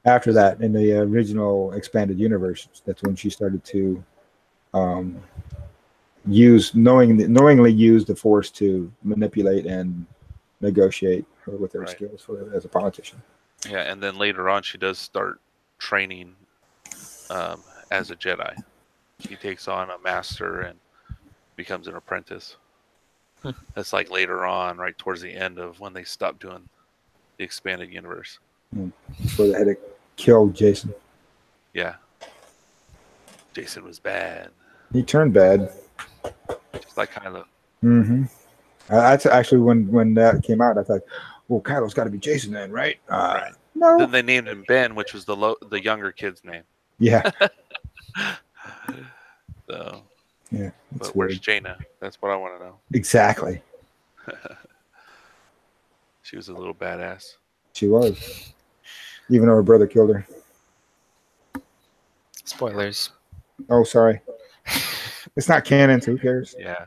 After that, in the original expanded universe, that's when she started to knowingly use the Force to manipulate and negotiate with her skills as a politician. Yeah, and then later on, she does start training as a Jedi. He takes on a master and becomes an apprentice. That's like later on, right towards the end of when they stopped doing the expanded universe. Before they had to kill Jason. Yeah. Jason was bad. He turned bad. Just like Kylo. Mm-hmm. That's actually when that came out. I thought, well, Kylo's got to be Jason then, right? Right. No. Then they named him Ben, which was the younger kid's name. Yeah. So, Yeah. but where's Jaina? That's what I want to know. Exactly. She was a little badass. She was. Even though her brother killed her. Spoilers. Oh, sorry. It's not canon, so who cares? Yeah.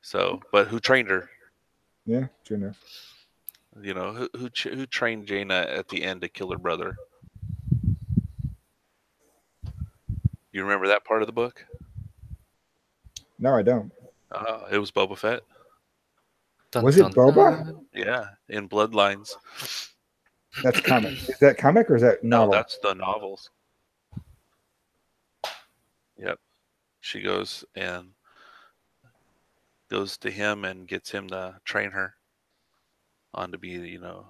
So, but who trained her? Yeah, true enough. You know, who trained Jaina at the end to kill her brother? You remember that part of the book? No, I don't. It was Boba Fett. Dun, Was it dun, Boba? dun. Yeah, in Bloodlines. That's comic. Is that comic or is that No, novel? that's the novels. Yep. She goes to him and gets him to train her on to be, a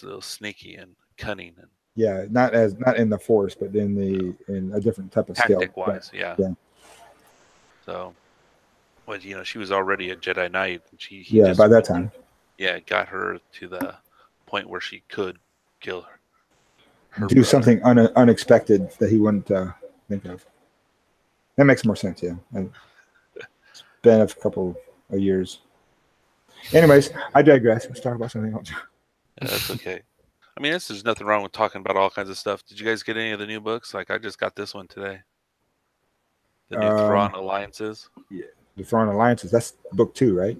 little sneaky and cunning and Yeah, not in the Force, but in a different type of skill. tactic wise. Yeah. So, well, she was already a Jedi Knight. And he just, by that time. Yeah, got her to the point where she could kill her Do brother. something unexpected that he wouldn't think of. That makes more sense, yeah. And it's been a couple of years. Anyways, I digress. Let's talk about something else. Yeah, that's okay. I mean, there's nothing wrong with talking about all kinds of stuff. Did you guys get any of the new books? Like, I just got this one today. The new Thrawn Alliances. Yeah, the Thrawn Alliances. That's book 2, right?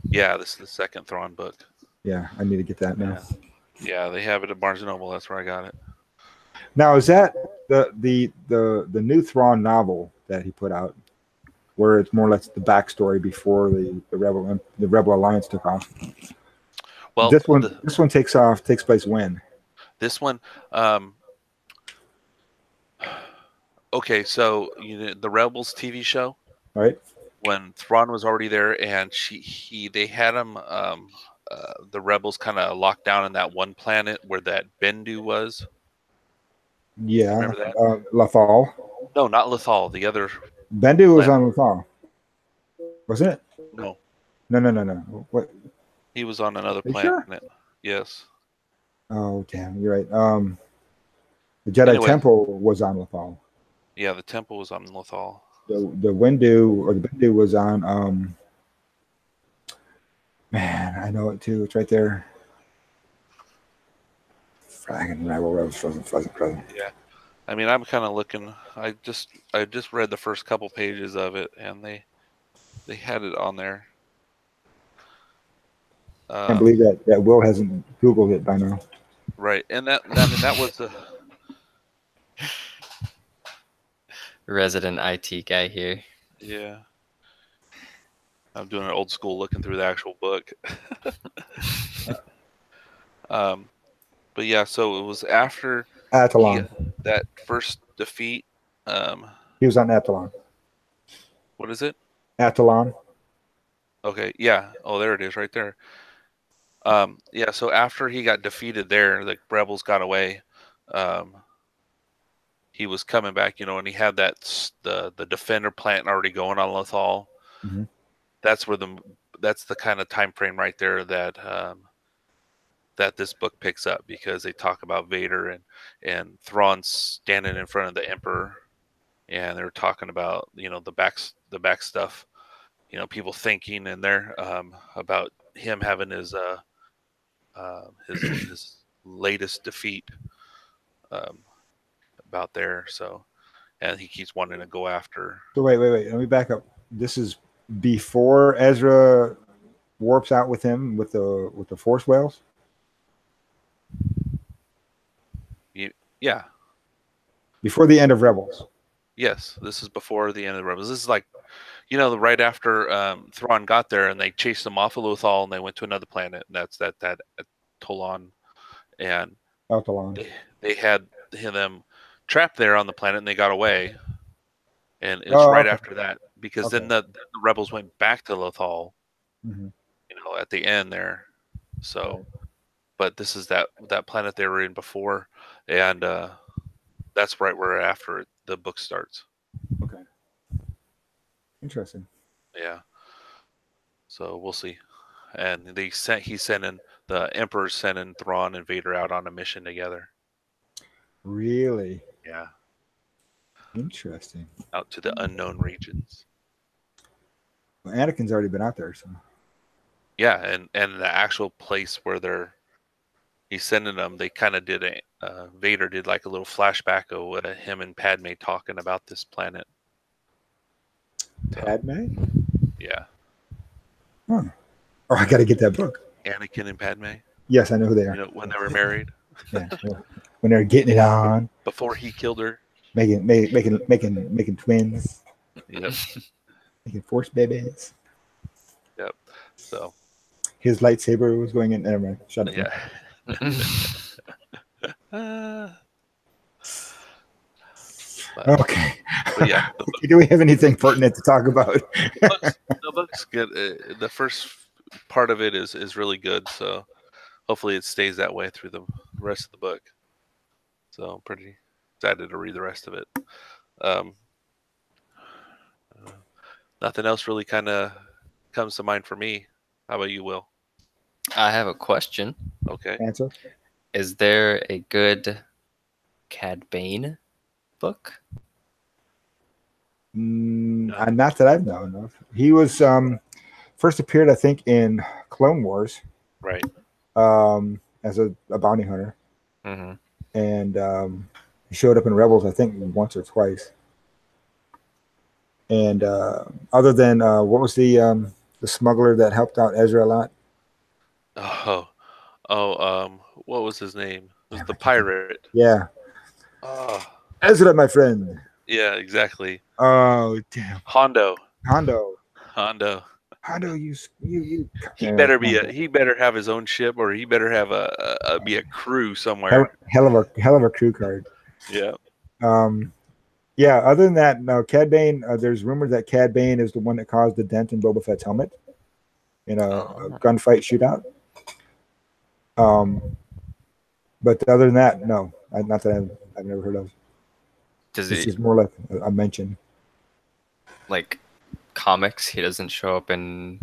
Yeah, this is the second Thrawn book. Yeah, I need to get that now. Yeah, they have it at Barnes & Noble. That's where I got it. Now, is that the new Thrawn novel that he put out, where it's more or less the backstory before the Rebel Alliance took off? Well, this one takes place when? This one, okay, so the Rebels TV show, right? When Thrawn was already there, and they had him, the Rebels kind of locked down in that one planet where that Bendu was. Yeah, remember that? Lothal. No, not Lothal. The other Bendu was on Lothal, wasn't it? No. What? He was on another planet. Sure? Yes. Oh damn, you're right. The Jedi Temple was on Lothal. Yeah, the temple was on Lothal. The Windu or the Bendu was on. Man, I know it too. It's right there. Fragging Rebel wasn't present. Yeah, I mean, I'm kind of looking. I just read the first couple pages of it, and they had it on there. I can't believe that Will hasn't Googled it by now. Right, and that was the resident IT guy here. Yeah, I'm doing an old school looking through the actual book. But yeah, so it was after Attilan. That first defeat. He was on Attilan. What is it? Attilan. Okay, yeah. Oh, there it is, right there. Yeah. So after he got defeated there, the rebels got away. He was coming back, and he had the Defender plant already going on Lothal. Mm-hmm. That's the kind of time frame right there that this book picks up, because they talk about Vader and Thrawn standing in front of the Emperor, and they're talking about the back stuff, people thinking in there about him having his latest defeat about there. So, and he keeps wanting to go after. So wait. Let me back up. This is before Ezra warps out with him with the Force Whales. Yeah. Before the end of Rebels. Yes, this is before the end of the Rebels. This is like, right after Thrawn got there, and they chased him off of Lothal, and they went to another planet, and that's that Tolan, and Altalon. they had them trapped there on the planet and they got away. And it's Oh, right okay. after that because Okay. then the rebels went back to Lothal, Mhm. at the end there. So, but this is that planet they were in before, and that's right where after the book starts. Okay. Interesting. Yeah. So we'll see. And he sent in the Emperor sent in Thrawn and Vader out on a mission together. Really Yeah. interesting. Out to the unknown regions. Well, Anakin's already been out there, so Yeah, and the actual place where he's sending them, they kind of did Vader did like a little flashback of him and Padme talking about this planet. So, Padme. yeah. Huh. Oh, I got to get that book. Anakin and Padme. Yes, I know who they are. When they were married. Yeah, when they're getting it on, Before he killed her. making twins. Yep. Making force babies. Yep. So his lightsaber was going in. Never mind. Shut up. Yeah. Okay. But yeah. Do we have anything pertinent to talk about? The book's good. The first part of it is really good. So hopefully it stays that way through the rest of the book. So I'm pretty excited to read the rest of it. Nothing else really kind of comes to mind for me. How about you, Will? I have a question. Okay. Answer. Is there a good Cad Bane book? Not that I've known of. He was first appeared, I think, in Clone Wars. Right. As a bounty hunter. Mm-hmm. And he showed up in Rebels, I think, once or twice. And other than what was the smuggler that helped out Ezra a lot? What was his name? It was the pirate. Yeah. Oh. Ezra, my friend. Yeah, exactly. Oh, damn. Hondo. You. He better have his own ship, or he better have be a crew somewhere. Hell of a crew card. Yeah. Yeah. Other than that, no. Cad Bane. There's rumors that Cad Bane is the one that caused the dent in Boba Fett's helmet in a gunfight shootout. But other than that, no. Not that I've never heard of. This is more like a mention. Like comics, he doesn't show up in.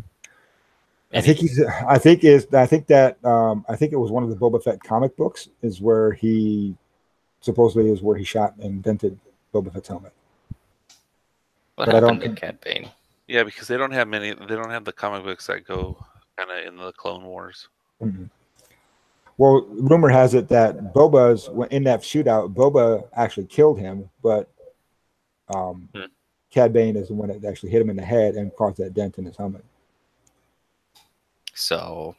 I think that it was one of the Boba Fett comic books is where he supposedly is where he shot and dented Boba Fett's helmet. What happened to Cad Bane? Yeah, because they don't have many. They don't have the comic books that go kind of in the Clone Wars. Mm-hmm. Well, rumor has it that Boba's in that shootout. Boba actually killed him, but Cad Bane is the one that actually hit him in the head and caused that dent in his helmet. So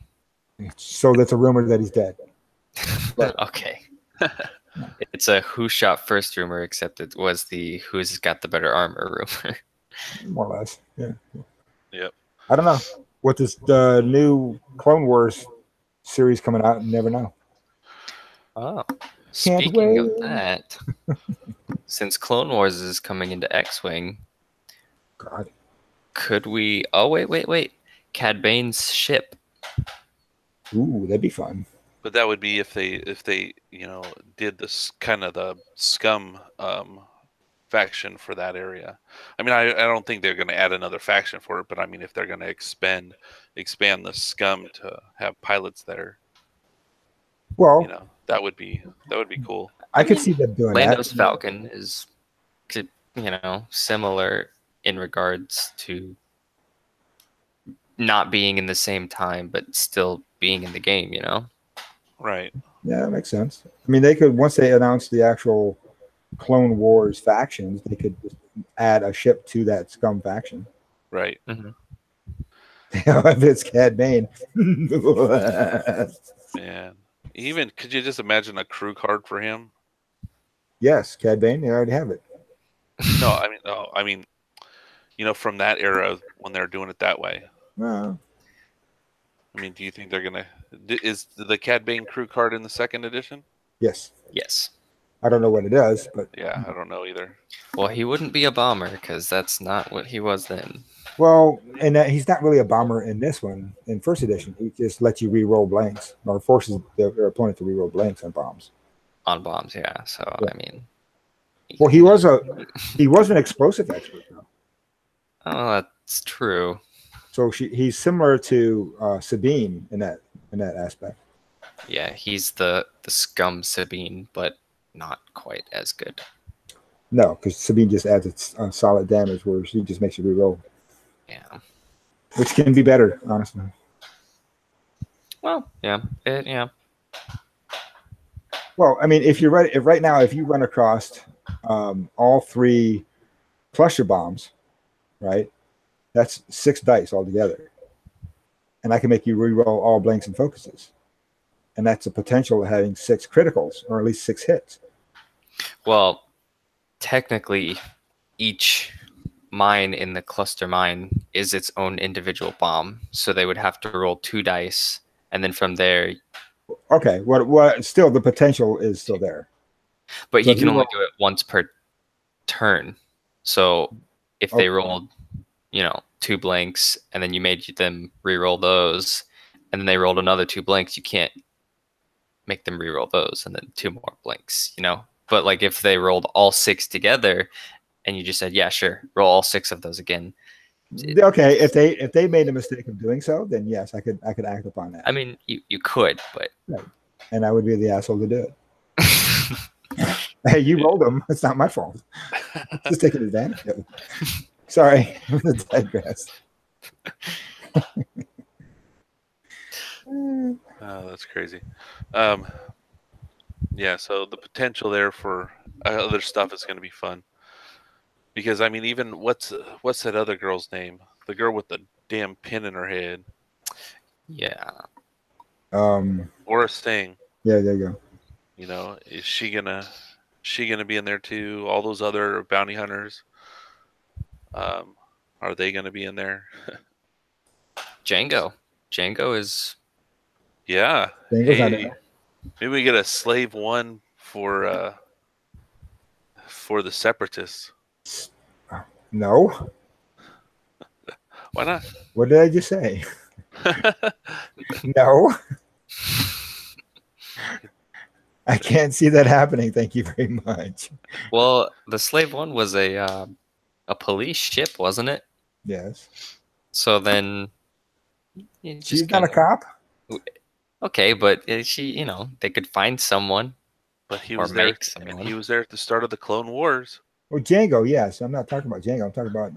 that's a rumor that he's dead. But, okay. It's a who shot first rumor, except it was the who's got the better armor rumor. More or less, yeah. Yep. I don't know what the new Clone Wars series coming out. You never know. Oh, speaking of that, since Clone Wars is coming into X-Wing, God, could we? Oh wait! Cad Bane's ship. Ooh, that'd be fun. But that would be if they did this kind of the scum faction for that area. I mean, I don't think they're going to add another faction for it, but I mean, if they're going to expand the scum to have pilots there, well, that would be cool. I could see them doing that. Lando's Falcon is, similar in regards to not being in the same time, but still being in the game. Right. Yeah, that makes sense. I mean, they could, once they announce the actual Clone Wars factions, they could just add a ship to that scum faction. Right. Mm-hmm. If it's Cad Bane. Man. Even could you just imagine a crew card for him? Yes, Cad Bane, they already have it. No, I mean, from that era when they're doing it that way. Well, I mean, do you think they're gonna? Is the Cad Bane crew card in the second edition? Yes. Yes. I don't know what it does, but Yeah, I don't know either. Well, he wouldn't be a bomber because that's not what he was then. well, and he's not really a bomber in this one. In first edition, he just lets you re-roll blanks or forces their opponent to re-roll blanks on bombs. On bombs, yeah. So Yeah. I mean, Well, he was an explosive expert though. oh, that's true. So he's similar to Sabine in that aspect. Yeah, he's the scum Sabine, but not quite as good. No, because Sabine just adds its solid damage, whereas he just makes you re-roll, Yeah. which can be better, honestly. Well, yeah, yeah. Well, I mean, if you run across all 3 cluster bombs, right? That's 6 dice altogether, and I can make you re-roll all blanks and focuses, and that's a potential of having 6 criticals or at least 6 hits. Well, technically, each mine in the cluster mine is its own individual bomb, so they would have to roll 2 dice, and then from there. Okay, what? Still, the potential is still there. But So he can only do it once per turn. So if they rolled, 2 blanks, and then you made them re-roll those, and then they rolled another 2 blanks, you can't make them re-roll those, and then 2 more blanks, But like if they rolled all 6 together, and you just said, yeah, sure, roll all 6 of those again. Okay, if they made a mistake of doing so, then yes, I could act upon that. I mean, you could, but right. And I would be the asshole to do it. Hey, you rolled them. It's not my fault. Just taking advantage of it. Sorry, I'm gonna digress. Oh, that's crazy. Yeah, so the potential there for other stuff is going to be fun. Because I mean, even what's that other girl's name? The girl with the damn pin in her head. Yeah. Or a Sting. Yeah, there you go. Is she gonna be in there too? All those other bounty hunters. Are they gonna be in there? Django is. Yeah. Django's not in there. Maybe we get a slave 1 for the separatists. No. Why not? What did I just say? No. I can't see that happening. Thank you very much. Well, the slave 1 was a police ship, wasn't it? Yes. So then she's not a cop. Okay, but she, they could find someone. But he was there. He was there at the start of the Clone Wars. Well, Django, yes. I'm not talking about Django. I'm talking about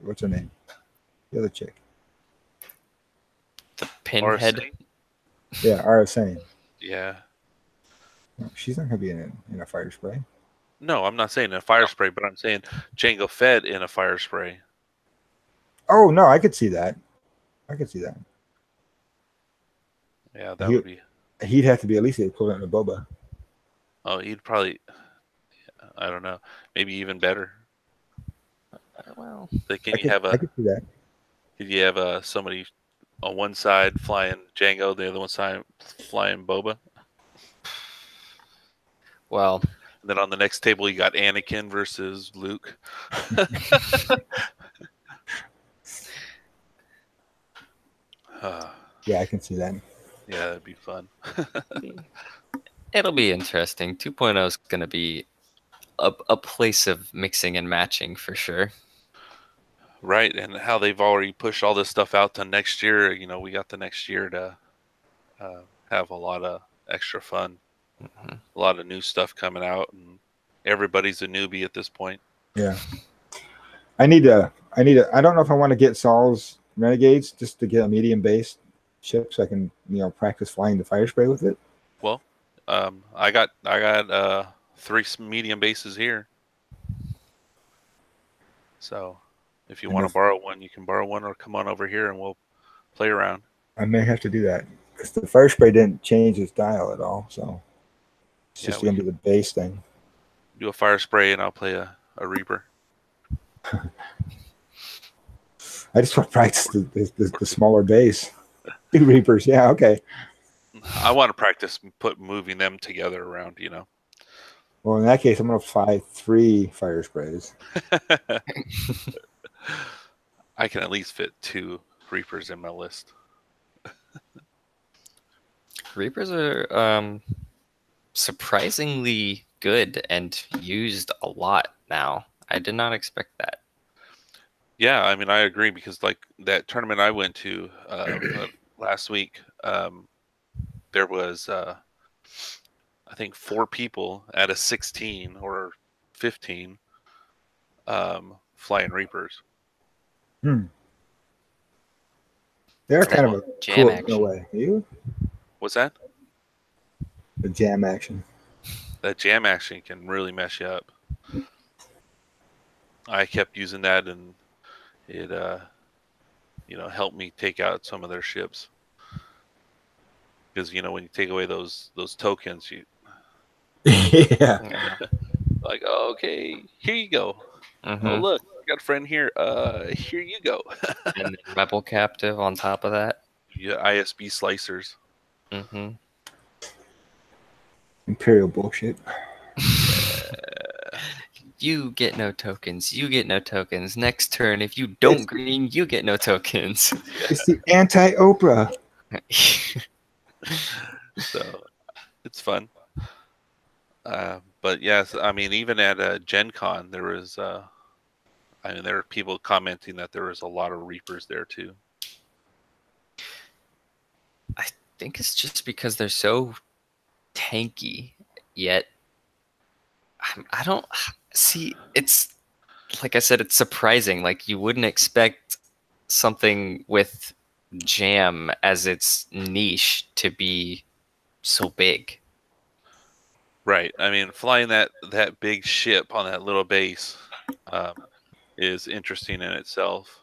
what's her name? The other chick. The pinhead. Yeah, Aura Sane. Yeah. No, she's not gonna be in a fire spray. No, I'm not saying in a fire spray, but I'm saying Jango Fett in a fire spray. Oh no, I could see that. Yeah, that would be. He'd have to be at least the equivalent of Boba. Oh, he'd probably. I don't know. Maybe even better. Well, I could see that. Could you have somebody on one side flying Jango, the other one side flying Boba? Well, and then on the next table you got Anakin versus Luke. Yeah, I can see that. Yeah, that'd be fun. It'll be interesting. 2.0 is going to be a place of mixing and matching for sure. Right, and how they've already pushed all this stuff out to next year. We got the next year to have a lot of extra fun. Mm-hmm. A lot of new stuff coming out, and everybody's a newbie at this point. Yeah. I don't know if I want to get Saul's Renegades just to get a medium base ship so I can, practice flying the fire spray with it. Well, I got 3 medium bases here. So if you want to borrow one, you can borrow one or come on over here and we'll play around. I may have to do that because the fire spray didn't change its dial at all. So it's just going to be the base thing. Do a fire spray and I'll play a Reaper. I just want to practice the smaller base. 2 Reapers. Yeah, okay. I want to practice moving them together around, Well, in that case, I'm gonna fly 3 fire sprays. I can at least fit 2 Reapers in my list. Reapers are surprisingly good and used a lot now. I did not expect that. Yeah, I mean, I agree because like that tournament I went to last week, there was I think 4 people out of 16 or 15 flying Reapers. Hmm. They're kind of a Jam cool in a action. way. You What's that? the jam action. That jam action can really mess you up. I kept using that, and it helped me take out some of their ships. Because when you take away those tokens, you Yeah. Yeah. like, oh, okay, here you go. Oh, Mhm. look, I got a friend here. Here you go. And then Rebel Captive on top of that. Yeah, ISB slicers. Mhm. Imperial bullshit. You get no tokens. You get no tokens. Next turn, if you don't It's- green, you get no tokens. It's the anti-Oprah. So it's fun. But yes, I mean, even at Gen Con, there was, there were people commenting that there was a lot of Reapers there too. I think it's just because they're so tanky, yet I don't see. It's like I said, it's surprising. Like you wouldn't expect something with jam as its niche to be so big. Right. I mean, flying that big ship on that little base is interesting in itself.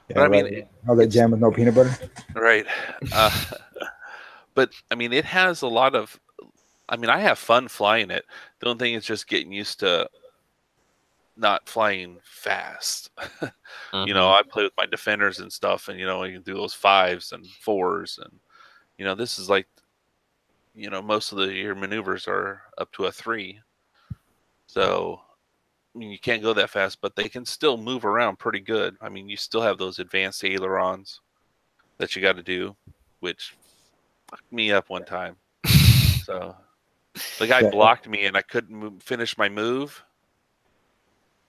Yeah, But I mean, right. All that jam with no peanut butter. right. Uh, but I mean, it has a lot of. I mean, I have fun flying it. The only thing is just getting used to not flying fast. Mhm. I play with my defenders and stuff, and you can do those 5s and 4s, and this is like, most of your maneuvers are up to a 3. So I mean, you can't go that fast, but they can still move around pretty good. I mean, you still have those advanced ailerons that you got to do, which fucked me up one time. So the guy Yeah. blocked me, and I couldn't finish my move.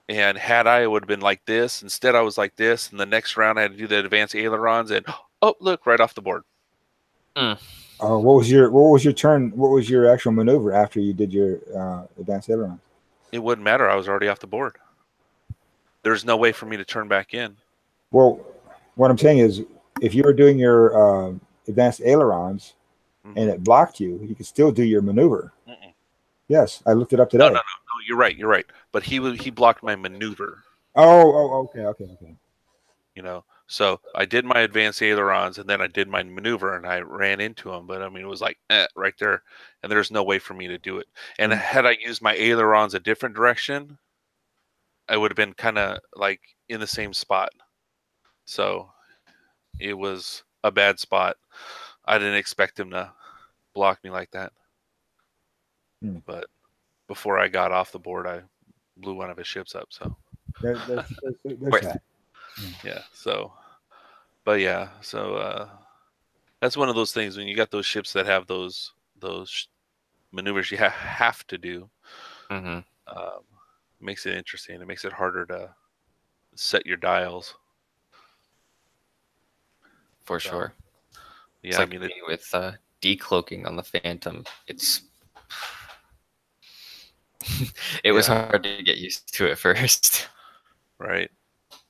And had I, it would have been like this. Instead, I was like this, and the next round I had to do the advanced ailerons, and oh, look, right off the board. What was your turn? What was your actual maneuver after you did your advanced aileron? It wouldn't matter. I was already off the board. There's no way for me to turn back in. Well, what I'm saying is, if you were doing your advanced ailerons and it blocked you, you could still do your maneuver. Mm-mm. Yes, I looked it up today. No. You're right. You're right. But he blocked my maneuver. Okay. So I did my advanced ailerons, and then I did my maneuver, and I ran into him. But I mean, it was like right there, and there's no way for me to do it. And had I used my ailerons a different direction, I would have been kind of like in the same spot. So it was a bad spot. I didn't expect him to block me like that. But before I got off the board, I blew one of his ships up. So There's Wait. that. yeah. But yeah. So that's one of those things when you got those ships that have those maneuvers you have to do. Mhm. Makes it interesting. It makes it harder to set your dials. For So, sure. Yeah, It's like I mean, me with decloaking on the Phantom. It was hard to get used to at first. right?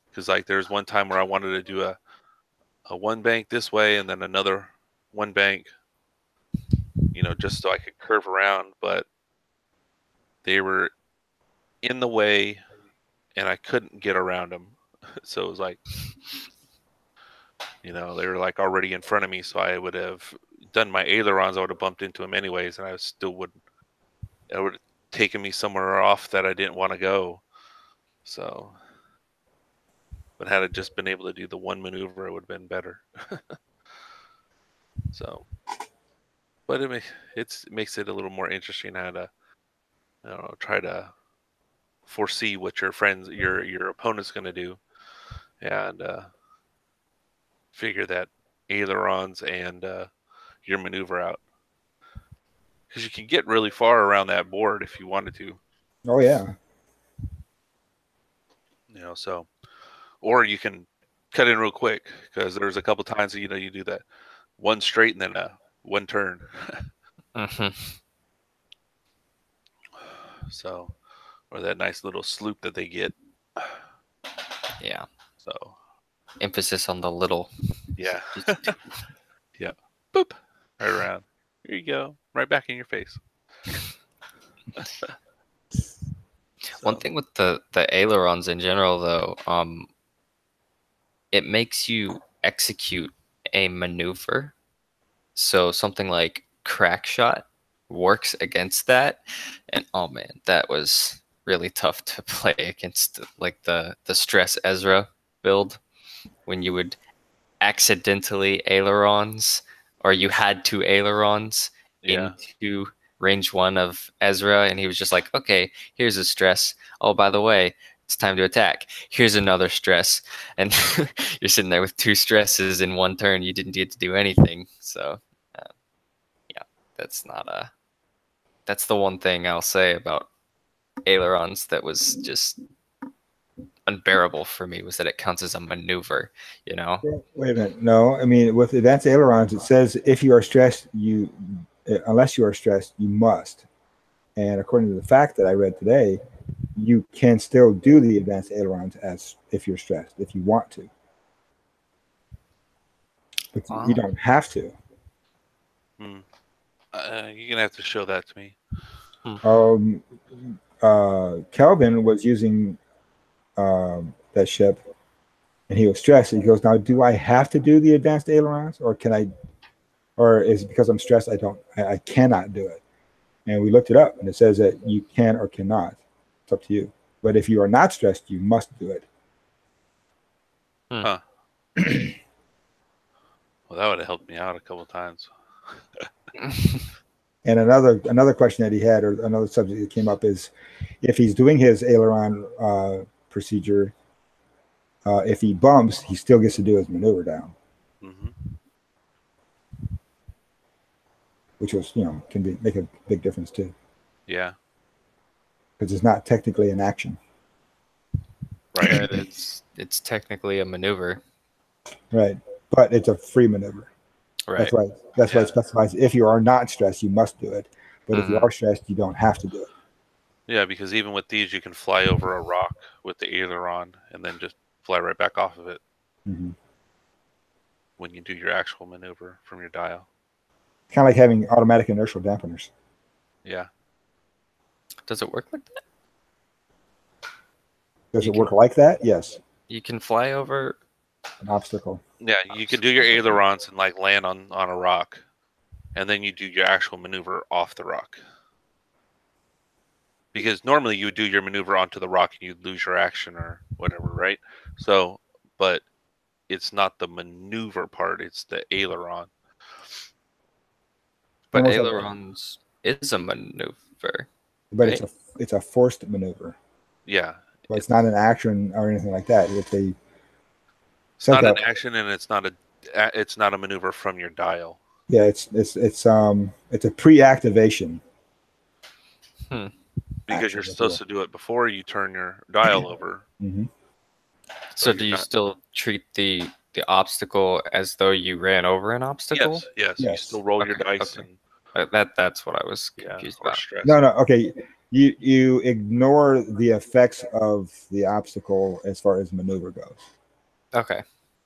Because like there's one time where I wanted to do a one bank this way and then another one bank, just so I could curve around, but they were in the way and I couldn't get around them. So it was like, they were like already in front of me, so I would have done my ailerons. I would have bumped into them anyways, and I still wouldn't. It would have taken me somewhere off that I didn't want to go. So, but had I just been able to do the one maneuver, it would have been better. So, but it makes it a little more interesting how to try to foresee what your opponent's going to do, and figure that ailerons and your maneuver out. Because you can get really far around that board if you wanted to. Oh yeah. So, or you can cut in real quick, because there's a couple times that, you do that one straight and then one turn. So, or that nice little sloop that they get. Yeah. So, Emphasis on the little. yeah. Yeah. Boop. Right around. Here you go. Right back in your face. One thing with the ailerons in general, though, it makes you execute a maneuver. So something like crack shot works against that, and oh man, that was really tough to play against, like the stress Ezra build, when you would accidentally ailerons, or you had two ailerons into range 1 of Ezra, and he was just like, okay, here's a stress. Oh, by the way, it's time to attack. Here's another stress. And you're sitting there with 2 stresses in 1 turn. You didn't get to do anything. So, yeah, that's the one thing I'll say about ailerons that was just unbearable for me, was that it counts as a maneuver, Wait a minute. No, I mean, with advanced ailerons, it says if you are stressed, unless you are stressed, you must. And according to the fact that I read today, you can still do the advanced ailerons as if you're stressed, if you want to. But you don't have to. You're gonna have to show that to me. Kelvin was using that ship, and he was stressed. And he goes, "Now, do I have to do the advanced ailerons, or can I? Or is it because I'm stressed? I cannot do it." And we looked it up, and it says that you can or cannot. It's up to you. But if you are not stressed, you must do it. Huh. Well, that would have helped me out a couple of times. And another question that he had, or another subject that came up, is if he's doing his aileron procedure, if he bumps, he still gets to do his maneuver down, which was, can make a big difference too. Yeah, because it's not technically an action. Right. It's technically a maneuver. Right, but it's a free maneuver. Right. That's why it specifies if you are not stressed, you must do it. But if you are stressed, you don't have to do it. Yeah, because even with these, you can fly over a rock with the aileron and then just fly right back off of it when you do your actual maneuver from your dial. Kind of like having automatic inertial dampeners. Yeah. Does it work like that? Does it work like that? Yes. You can fly over an obstacle. Yeah, you can do your ailerons and land on a rock, and then you do your actual maneuver off the rock. Because normally you would do your maneuver onto the rock and you'd lose your action or whatever, right? So, but it's not the maneuver part; it's the aileron. But ailerons is a maneuver. But right? it's a forced maneuver. Yeah. But it's not an action or anything like that. It's not an action, and it's not a maneuver from your dial. Yeah, it's a pre-activation. Because you're supposed to do it before you turn your dial over. So do you still treat the obstacle as though you ran over an obstacle? Yes. You still roll your dice. Okay. And that's what I was confused about. No, okay. You ignore the effects of the obstacle as far as maneuver goes. Okay.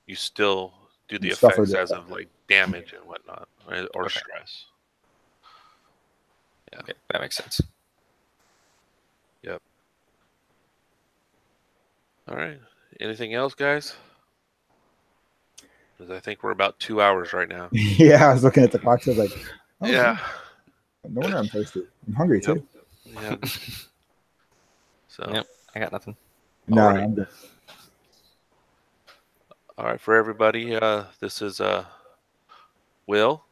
You still do the effects as of damage and whatnot, or stress. Yeah. Okay, that makes sense. Yep. All right. Anything else, guys? Because I think we're about 2 hours right now. Yeah, I was looking at the clock. I was like, oh, yeah. No wonder I'm thirsty. I'm hungry too. Yeah. So. Yep, I got nothing. No, I'm good. All right, for everybody, this is Will.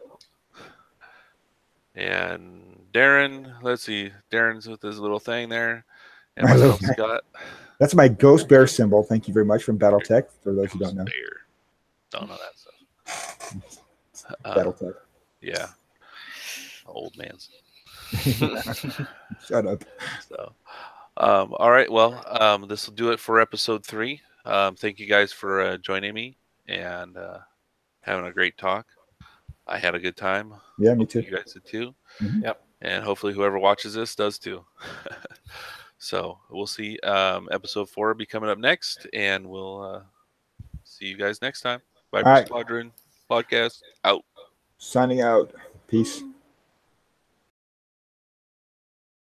And Darren, let's see. Darren's with his little thing there. And I love myself, that. Scott. That's my ghost bear symbol. Thank you very much from BattleTech. For those who don't know, Bear. Don't know that stuff. BattleTech. Yeah. Old man's. Shut up. So, all right. Well, this will do it for episode 3. Thank you guys for joining me and having a great talk. I had a good time. Yeah, me Hopefully too. you guys did too. Mhm. Yep. And hopefully whoever watches this does too. So we'll see. Episode 4 will be coming up next, and we'll see you guys next time. Viper right. Squadron podcast out. Signing out. Peace.